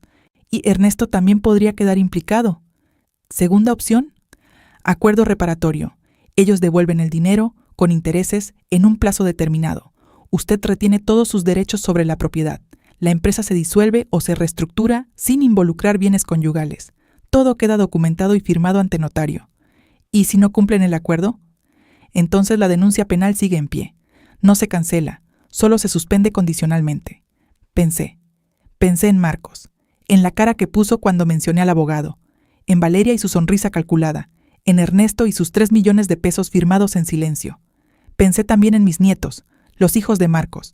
y Ernesto también podría quedar implicado. Segunda opción: acuerdo reparatorio. Ellos devuelven el dinero, con intereses, en un plazo determinado. Usted retiene todos sus derechos sobre la propiedad. La empresa se disuelve o se reestructura sin involucrar bienes conyugales. Todo queda documentado y firmado ante notario. ¿Y si no cumplen el acuerdo? Entonces la denuncia penal sigue en pie. No se cancela, solo se suspende condicionalmente. Pensé en Marcos, en la cara que puso cuando mencioné al abogado, en Valeria y su sonrisa calculada, en Ernesto y sus 3 millones de pesos firmados en silencio. Pensé también en mis nietos, los hijos de Marcos,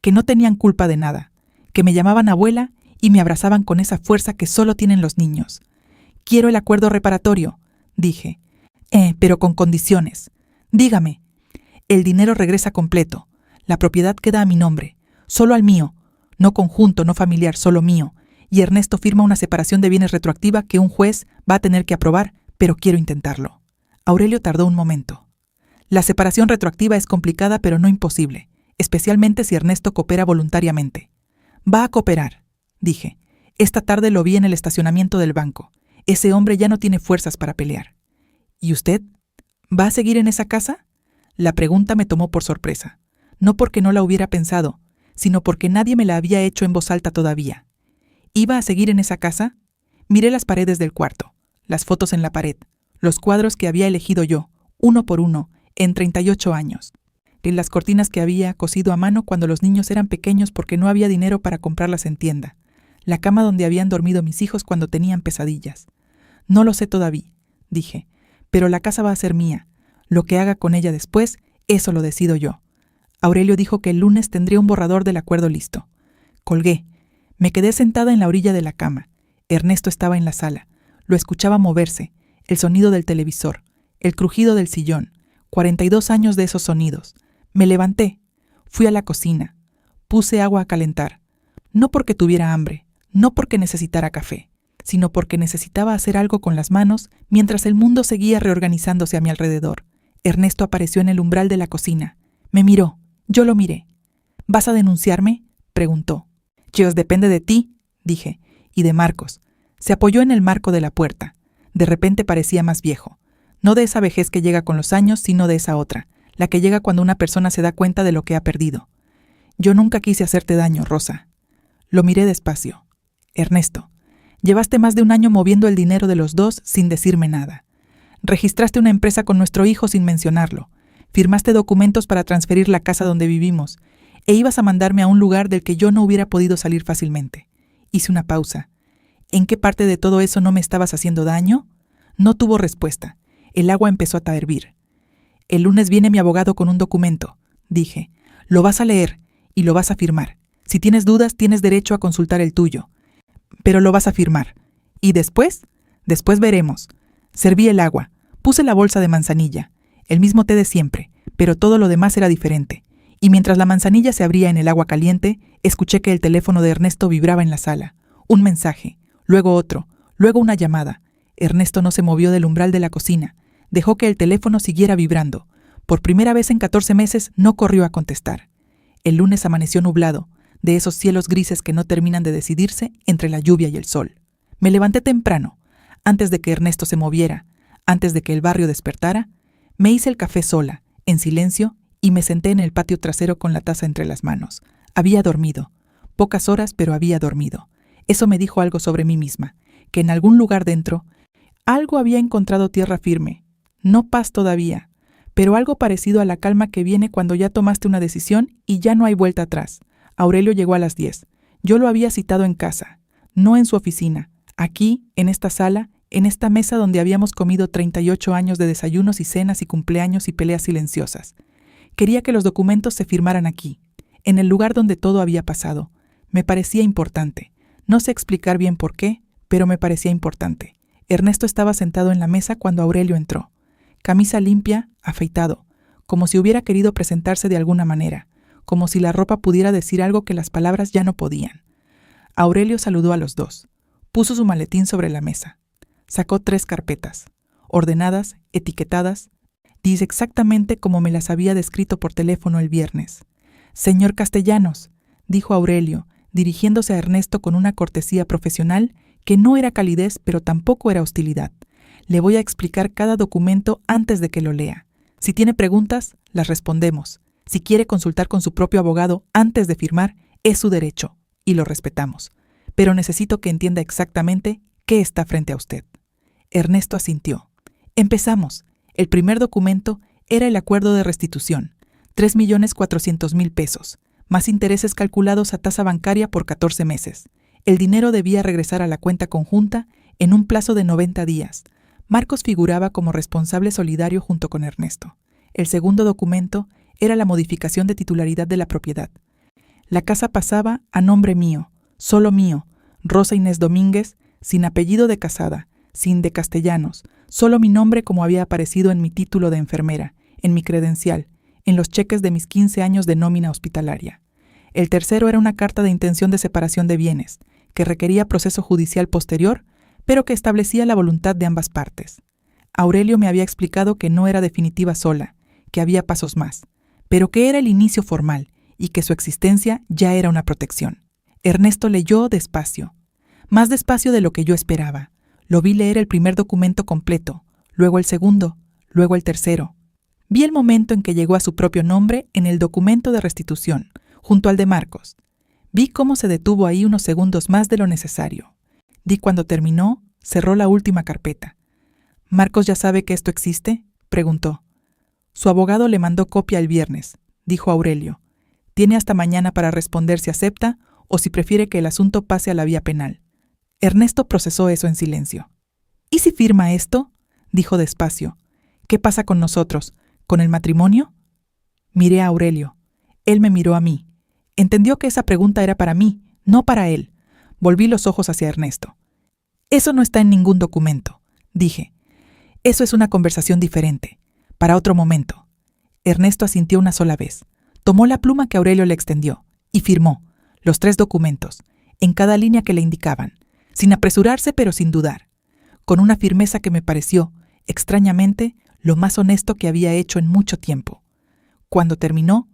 que no tenían culpa de nada, que me llamaban abuela y me abrazaban con esa fuerza que solo tienen los niños. Quiero el acuerdo reparatorio, dije, pero con condiciones. Dígame. El dinero regresa completo. La propiedad queda a mi nombre, solo al mío, no conjunto, no familiar, solo mío. Y Ernesto firma una separación de bienes retroactiva que un juez va a tener que aprobar, pero quiero intentarlo. Aurelio tardó un momento. La separación retroactiva es complicada pero no imposible, especialmente si Ernesto coopera voluntariamente. Va a cooperar, dije. Esta tarde lo vi en el estacionamiento del banco. Ese hombre ya no tiene fuerzas para pelear. ¿Y usted? ¿Va a seguir en esa casa? La pregunta me tomó por sorpresa. No porque no la hubiera pensado, sino porque nadie me la había hecho en voz alta todavía. ¿Iba a seguir en esa casa? Miré las paredes del cuarto, las fotos en la pared, los cuadros que había elegido yo, uno por uno, en 38 años. Y las cortinas que había cosido a mano cuando los niños eran pequeños porque no había dinero para comprarlas en tienda. La cama donde habían dormido mis hijos cuando tenían pesadillas. No lo sé todavía, dije, pero la casa va a ser mía. Lo que haga con ella después, eso lo decido yo. Aurelio dijo que el lunes tendría un borrador del acuerdo listo. Colgué. Me quedé sentada en la orilla de la cama. Ernesto estaba en la sala. Lo escuchaba moverse, el sonido del televisor, el crujido del sillón. 42 años de esos sonidos. Me levanté. Fui a la cocina. Puse agua a calentar. No porque tuviera hambre, no porque necesitara café, sino porque necesitaba hacer algo con las manos mientras el mundo seguía reorganizándose a mi alrededor. Ernesto apareció en el umbral de la cocina. Me miró. Yo lo miré. ¿Vas a denunciarme?, preguntó. Pues depende de ti, dije, y de Marcos. Se apoyó en el marco de la puerta. De repente parecía más viejo. No de esa vejez que llega con los años, sino de esa otra, la que llega cuando una persona se da cuenta de lo que ha perdido. Yo nunca quise hacerte daño, Rosa. Lo miré despacio. Ernesto, llevaste más de 1 año moviendo el dinero de los dos sin decirme nada. Registraste una empresa con nuestro hijo sin mencionarlo. Firmaste documentos para transferir la casa donde vivimos e ibas a mandarme a un lugar del que yo no hubiera podido salir fácilmente. Hice una pausa. ¿En qué parte de todo eso no me estabas haciendo daño? No tuvo respuesta. El agua empezó a hervir. El lunes viene mi abogado con un documento, dije. Lo vas a leer y lo vas a firmar. Si tienes dudas, tienes derecho a consultar el tuyo. Pero lo vas a firmar. ¿Y después? Después veremos. Serví el agua. Puse la bolsa de manzanilla. El mismo té de siempre, pero todo lo demás era diferente. Y mientras la manzanilla se abría en el agua caliente, escuché que el teléfono de Ernesto vibraba en la sala. Un mensaje, luego otro, luego una llamada. Ernesto no se movió del umbral de la cocina. Dejó que el teléfono siguiera vibrando. Por primera vez en 14 meses no corrió a contestar. El lunes amaneció nublado, de esos cielos grises que no terminan de decidirse entre la lluvia y el sol. Me levanté temprano, antes de que Ernesto se moviera, antes de que el barrio despertara. Me hice el café sola, en silencio, y me senté en el patio trasero con la taza entre las manos. Había dormido. Pocas horas, pero había dormido. Eso me dijo algo sobre mí misma, que en algún lugar dentro, algo había encontrado tierra firme. No paz todavía, pero algo parecido a la calma que viene cuando ya tomaste una decisión y ya no hay vuelta atrás. Aurelio llegó a las 10. Yo lo había citado en casa, no en su oficina, aquí, en esta sala, en esta mesa donde habíamos comido 38 años de desayunos y cenas y cumpleaños y peleas silenciosas. Quería que los documentos se firmaran aquí, en el lugar donde todo había pasado. Me parecía importante. No sé explicar bien por qué, pero me parecía importante. Ernesto estaba sentado en la mesa cuando Aurelio entró. Camisa limpia, afeitado, como si hubiera querido presentarse de alguna manera, como si la ropa pudiera decir algo que las palabras ya no podían. Aurelio saludó a los dos. Puso su maletín sobre la mesa. Sacó 3 carpetas, ordenadas, etiquetadas. Dice exactamente como me las había descrito por teléfono el viernes. «Señor Castellanos», dijo Aurelio, dirigiéndose a Ernesto con una cortesía profesional que no era calidez, pero tampoco era hostilidad. «Le voy a explicar cada documento antes de que lo lea. Si tiene preguntas, las respondemos. Si quiere consultar con su propio abogado antes de firmar, es su derecho, y lo respetamos. Pero necesito que entienda exactamente qué está frente a usted». Ernesto asintió. Empezamos. El primer documento era el acuerdo de restitución, 3.400.000 pesos, más intereses calculados a tasa bancaria por 14 meses. El dinero debía regresar a la cuenta conjunta en un plazo de 90 días. Marcos figuraba como responsable solidario junto con Ernesto. El segundo documento era la modificación de titularidad de la propiedad. La casa pasaba a nombre mío, solo mío, Rosa Inés Domínguez, sin apellido de casada, sin de Castellanos, solo mi nombre como había aparecido en mi título de enfermera, en mi credencial, en los cheques de mis 15 años de nómina hospitalaria. El tercero era una carta de intención de separación de bienes, que requería proceso judicial posterior, pero que establecía la voluntad de ambas partes. Aurelio me había explicado que no era definitiva sola, que había pasos más, pero que era el inicio formal y que su existencia ya era una protección. Ernesto leyó despacio, más despacio de lo que yo esperaba. Lo vi leer el primer documento completo, luego el segundo, luego el tercero. Vi el momento en que llegó a su propio nombre en el documento de restitución, junto al de Marcos. Vi cómo se detuvo ahí unos segundos más de lo necesario. Vi cuando terminó, cerró la última carpeta. «¿Marcos ya sabe que esto existe?», preguntó. «Su abogado le mandó copia el viernes», dijo Aurelio. «Tiene hasta mañana para responder si acepta o si prefiere que el asunto pase a la vía penal». Ernesto procesó eso en silencio. «¿Y si firma esto?», dijo despacio. «¿Qué pasa con nosotros? ¿Con el matrimonio?». Miré a Aurelio. Él me miró a mí. Entendió que esa pregunta era para mí, no para él. Volví los ojos hacia Ernesto. «Eso no está en ningún documento», dije. «Eso es una conversación diferente, para otro momento». Ernesto asintió una sola vez. Tomó la pluma que Aurelio le extendió y firmó los 3 documentos, en cada línea que le indicaban, sin apresurarse pero sin dudar, con una firmeza que me pareció, extrañamente, lo más honesto que había hecho en mucho tiempo. Cuando terminó,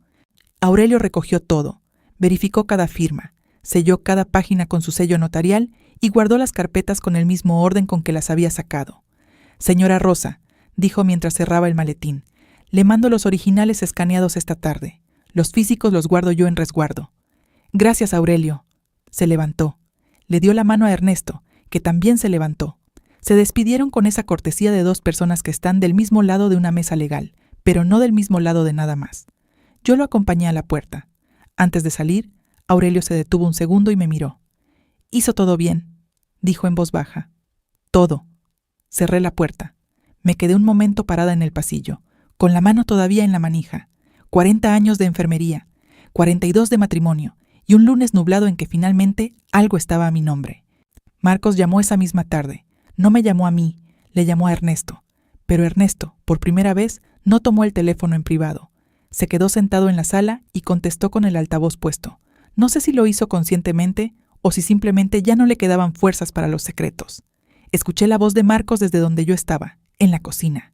Aurelio recogió todo, verificó cada firma, selló cada página con su sello notarial y guardó las carpetas con el mismo orden con que las había sacado. «Señora Rosa», dijo mientras cerraba el maletín, «le mando los originales escaneados esta tarde. Los físicos los guardo yo en resguardo». «Gracias, Aurelio». Se levantó. Le dio la mano a Ernesto, que también se levantó. Se despidieron con esa cortesía de 2 personas que están del mismo lado de una mesa legal, pero no del mismo lado de nada más. Yo lo acompañé a la puerta. Antes de salir, Aurelio se detuvo un segundo y me miró. «Hizo todo bien», dijo en voz baja. «Todo». Cerré la puerta. Me quedé un momento parada en el pasillo, con la mano todavía en la manija. 40 años de enfermería, 42 de matrimonio, y un lunes nublado en que finalmente algo estaba a mi nombre. Marcos llamó esa misma tarde. No me llamó a mí, le llamó a Ernesto. Pero Ernesto, por primera vez, no tomó el teléfono en privado. Se quedó sentado en la sala y contestó con el altavoz puesto. No sé si lo hizo conscientemente o si simplemente ya no le quedaban fuerzas para los secretos. Escuché la voz de Marcos desde donde yo estaba, en la cocina.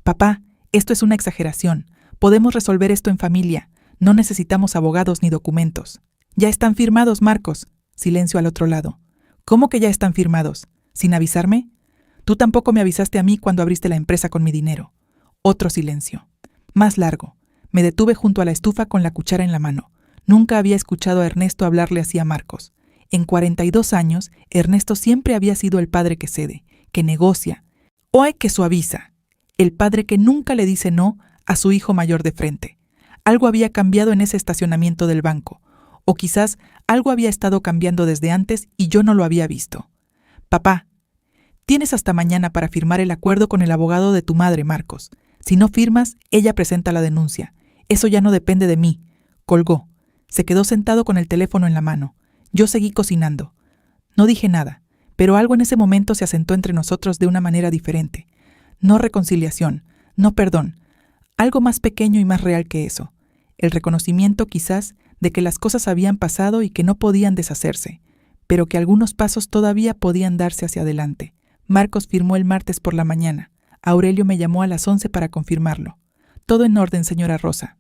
«Papá, esto es una exageración. Podemos resolver esto en familia. No necesitamos abogados ni documentos». «Ya están firmados, Marcos». Silencio al otro lado. «¿Cómo que ya están firmados? ¿Sin avisarme? Tú tampoco me avisaste a mí cuando abriste la empresa con mi dinero». Otro silencio. Más largo. Me detuve junto a la estufa con la cuchara en la mano. Nunca había escuchado a Ernesto hablarle así a Marcos. En 42 años, Ernesto siempre había sido el padre que cede, que negocia, o hay que suaviza. El padre que nunca le dice no a su hijo mayor de frente. Algo había cambiado en ese estacionamiento del banco. O quizás algo había estado cambiando desde antes y yo no lo había visto. «Papá, tienes hasta mañana para firmar el acuerdo con el abogado de tu madre, Marcos. Si no firmas, ella presenta la denuncia. Eso ya no depende de mí». Colgó. Se quedó sentado con el teléfono en la mano. Yo seguí cocinando. No dije nada, pero algo en ese momento se asentó entre nosotros de una manera diferente. No reconciliación, no perdón. Algo más pequeño y más real que eso. El reconocimiento, quizás, de que las cosas habían pasado y que no podían deshacerse, pero que algunos pasos todavía podían darse hacia adelante. Marcos firmó el martes por la mañana. Aurelio me llamó a las 11 para confirmarlo. Todo en orden, señora Rosa.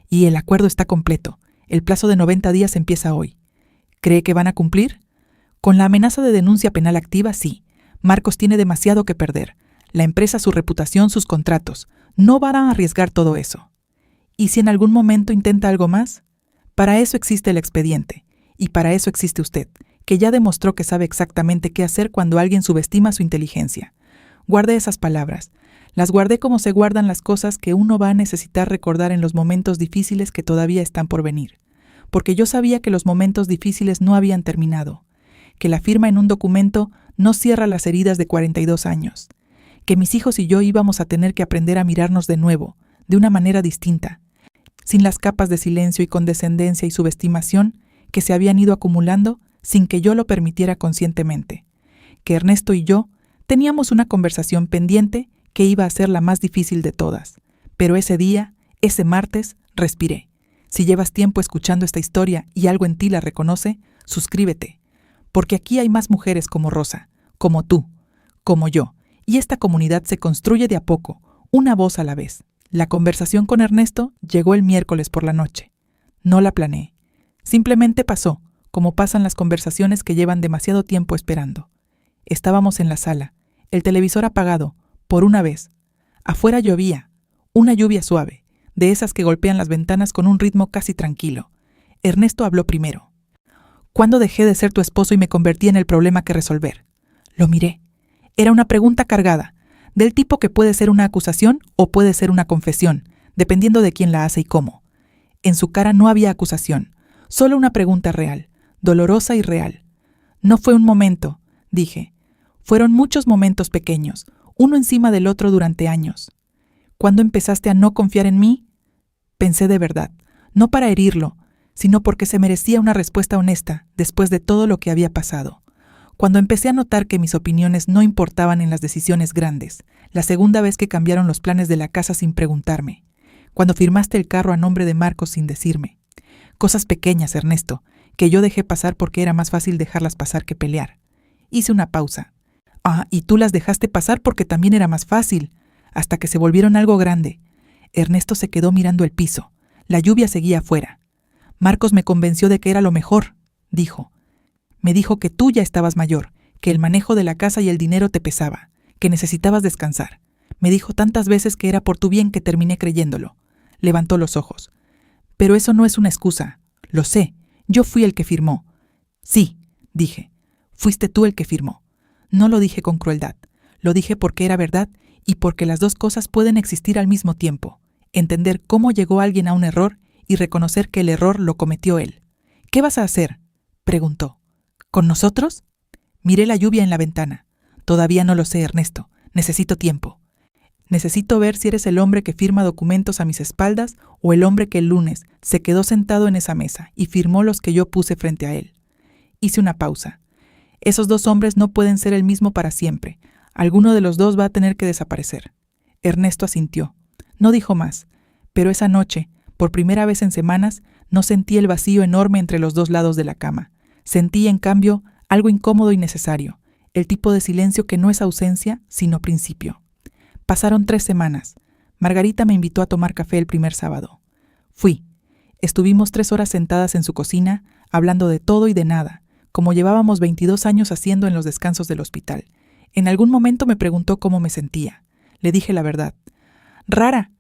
Y el acuerdo está completo. El plazo de 90 días empieza hoy. ¿Cree que van a cumplir? Con la amenaza de denuncia penal activa, sí. Marcos tiene demasiado que perder. La empresa, su reputación, sus contratos. No van a arriesgar todo eso. ¿Y si en algún momento intenta algo más? Para eso existe el expediente. Y para eso existe usted, que ya demostró que sabe exactamente qué hacer cuando alguien subestima su inteligencia. Guardé esas palabras. Las guardé como se guardan las cosas que uno va a necesitar recordar en los momentos difíciles que todavía están por venir. Porque yo sabía que los momentos difíciles no habían terminado. Que la firma en un documento no cierra las heridas de 42 años. Que mis hijos y yo íbamos a tener que aprender a mirarnos de nuevo, de una manera distinta, sin las capas de silencio y condescendencia y subestimación que se habían ido acumulando sin que yo lo permitiera conscientemente. Que Ernesto y yo teníamos una conversación pendiente que iba a ser la más difícil de todas. Pero ese día, ese martes, respiré. Si llevas tiempo escuchando esta historia y algo en ti la reconoce, suscríbete. Porque aquí hay más mujeres como Rosa, como tú, como yo, y esta comunidad se construye de a poco, una voz a la vez. La conversación con Ernesto llegó el miércoles por la noche. No la planeé. Simplemente pasó, como pasan las conversaciones que llevan demasiado tiempo esperando. Estábamos en la sala, el televisor apagado, por una vez. Afuera llovía, una lluvia suave, de esas que golpean las ventanas con un ritmo casi tranquilo. Ernesto habló primero. ¿Cuándo dejé de ser tu esposo y me convertí en el problema que resolver? Lo miré. Era una pregunta cargada, del tipo que puede ser una acusación o puede ser una confesión, dependiendo de quién la hace y cómo. En su cara no había acusación, solo una pregunta real, dolorosa y real. No fue un momento, dije. Fueron muchos momentos pequeños, uno encima del otro durante años. ¿Cuándo empezaste a no confiar en mí? Pensé de verdad, no para herirlo, sino porque se merecía una respuesta honesta después de todo lo que había pasado. Cuando empecé a notar que mis opiniones no importaban en las decisiones grandes, la segunda vez que cambiaron los planes de la casa sin preguntarme, cuando firmaste el carro a nombre de Marcos sin decirme. Cosas pequeñas, Ernesto, que yo dejé pasar porque era más fácil dejarlas pasar que pelear. Hice una pausa. Y tú las dejaste pasar porque también era más fácil, hasta que se volvieron algo grande. Ernesto se quedó mirando el piso. La lluvia seguía afuera. Marcos me convenció de que era lo mejor, dijo. Me dijo que tú ya estabas mayor, que el manejo de la casa y el dinero te pesaba, que necesitabas descansar. Me dijo tantas veces que era por tu bien que terminé creyéndolo. Levantó los ojos. Pero eso no es una excusa. Lo sé. Yo fui el que firmó. Sí, dije. Fuiste tú el que firmó. No lo dije con crueldad. Lo dije porque era verdad y porque las dos cosas pueden existir al mismo tiempo. Entender cómo llegó alguien a un error y reconocer que el error lo cometió él. ¿Qué vas a hacer?, preguntó. ¿Con nosotros? Miré la lluvia en la ventana. Todavía no lo sé, Ernesto. Necesito tiempo. Necesito ver si eres el hombre que firma documentos a mis espaldas o el hombre que el lunes se quedó sentado en esa mesa y firmó los que yo puse frente a él. Hice una pausa. Esos dos hombres no pueden ser el mismo para siempre. Alguno de los dos va a tener que desaparecer. Ernesto asintió. No dijo más, pero esa noche, por primera vez en semanas, no sentí el vacío enorme entre los dos lados de la cama. Sentí, en cambio, algo incómodo y necesario, el tipo de silencio que no es ausencia, sino principio. Pasaron 3 semanas. Margarita me invitó a tomar café el primer sábado. Fui. Estuvimos 3 horas sentadas en su cocina, hablando de todo y de nada, como llevábamos 22 años haciendo en los descansos del hospital. En algún momento me preguntó cómo me sentía. Le dije la verdad. Rara.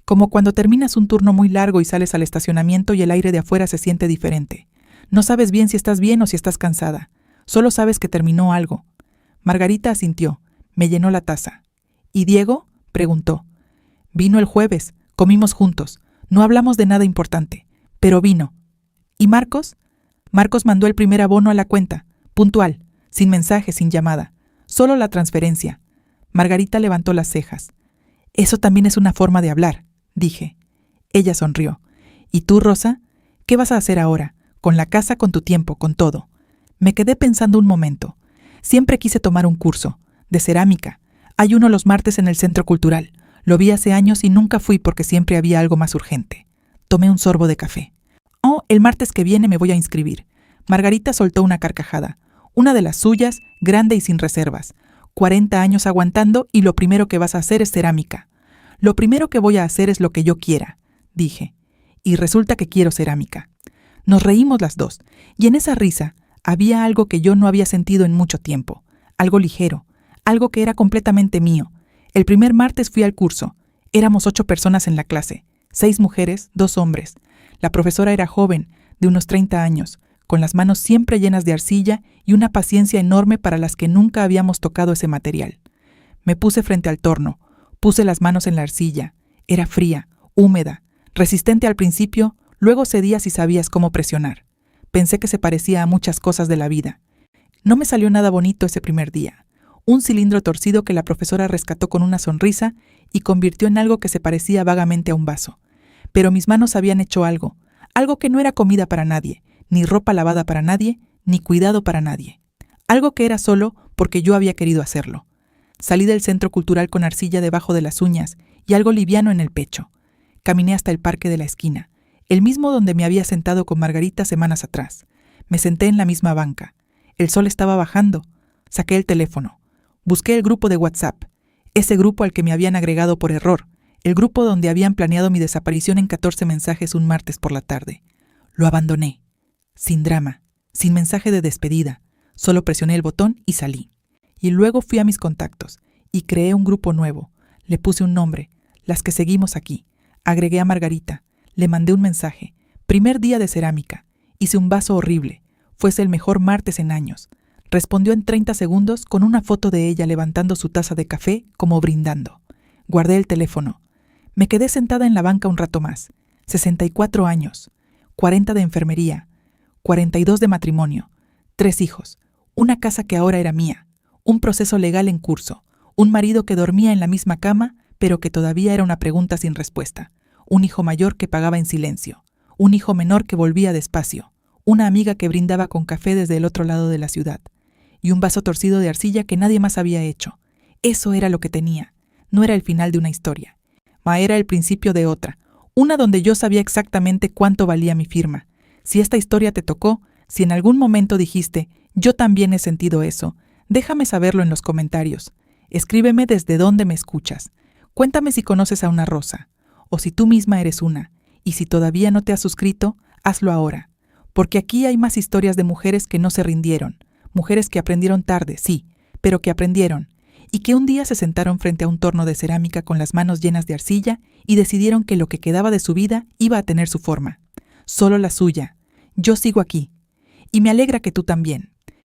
Como cuando terminas un turno muy largo y sales al estacionamiento y el aire de afuera se siente diferente. No sabes bien si estás bien o si estás cansada. Solo sabes que terminó algo. Margarita asintió. Me llenó la taza. ¿Y Diego?, preguntó. Vino el jueves. Comimos juntos. No hablamos de nada importante. Pero vino. ¿Y Marcos? Marcos mandó el primer abono a la cuenta. Puntual. Sin mensaje, sin llamada. Solo la transferencia. Margarita levantó las cejas. Eso también es una forma de hablar, dije. Ella sonrió. ¿Y tú, Rosa? ¿Qué vas a hacer ahora? Con la casa, con tu tiempo, con todo. Me quedé pensando un momento. Siempre quise tomar un curso, de cerámica. Hay uno los martes en el Centro Cultural. Lo vi hace años y nunca fui porque siempre había algo más urgente. Tomé un sorbo de café. El martes que viene me voy a inscribir. Margarita soltó una carcajada. Una de las suyas, grande y sin reservas. 40 años aguantando y lo primero que vas a hacer es cerámica. Lo primero que voy a hacer es lo que yo quiera, dije. Y resulta que quiero cerámica. Nos reímos las dos, y en esa risa había algo que yo no había sentido en mucho tiempo. Algo ligero, algo que era completamente mío. El primer martes fui al curso. Éramos 8 personas en la clase, 6 mujeres, 2 hombres. La profesora era joven, de unos 30 años, con las manos siempre llenas de arcilla y una paciencia enorme para las que nunca habíamos tocado ese material. Me puse frente al torno, puse las manos en la arcilla. Era fría, húmeda, resistente al principio, luego cedía si sabías cómo presionar. Pensé que se parecía a muchas cosas de la vida. No me salió nada bonito ese primer día. Un cilindro torcido que la profesora rescató con una sonrisa y convirtió en algo que se parecía vagamente a un vaso. Pero mis manos habían hecho algo que no era comida para nadie, ni ropa lavada para nadie, ni cuidado para nadie. Algo que era solo porque yo había querido hacerlo. Salí del centro cultural con arcilla debajo de las uñas y algo liviano en el pecho. Caminé hasta el parque de la esquina, el mismo donde me había sentado con Margarita semanas atrás. Me senté en la misma banca. El sol estaba bajando. Saqué el teléfono. Busqué el grupo de WhatsApp, ese grupo al que me habían agregado por error, el grupo donde habían planeado mi desaparición en 14 mensajes un martes por la tarde. Lo abandoné. Sin drama, sin mensaje de despedida. Solo presioné el botón y salí. Y luego fui a mis contactos y creé un grupo nuevo. Le puse un nombre, las que seguimos aquí. Agregué a Margarita. Le mandé un mensaje. Primer día de cerámica. Hice un vaso horrible. Fuese el mejor martes en años. Respondió en 30 segundos con una foto de ella levantando su taza de café como brindando. Guardé el teléfono. Me quedé sentada en la banca un rato más. 64 años. 40 de enfermería. 42 de matrimonio. 3 hijos. Una casa que ahora era mía. Un proceso legal en curso. Un marido que dormía en la misma cama, pero que todavía era una pregunta sin respuesta. Un hijo mayor que pagaba en silencio. Un hijo menor que volvía despacio. Una amiga que brindaba con café desde el otro lado de la ciudad. Y un vaso torcido de arcilla que nadie más había hecho. Eso era lo que tenía. No era el final de una historia. Era el principio de otra. Una donde yo sabía exactamente cuánto valía mi firma. Si esta historia te tocó, si en algún momento dijiste, yo también he sentido eso, déjame saberlo en los comentarios. Escríbeme desde dónde me escuchas. Cuéntame si conoces a una Rosa, o si tú misma eres una, y si todavía no te has suscrito, hazlo ahora. Porque aquí hay más historias de mujeres que no se rindieron, mujeres que aprendieron tarde, sí, pero que aprendieron, y que un día se sentaron frente a un torno de cerámica con las manos llenas de arcilla y decidieron que lo que quedaba de su vida iba a tener su forma. Solo la suya. Yo sigo aquí. Y me alegra que tú también.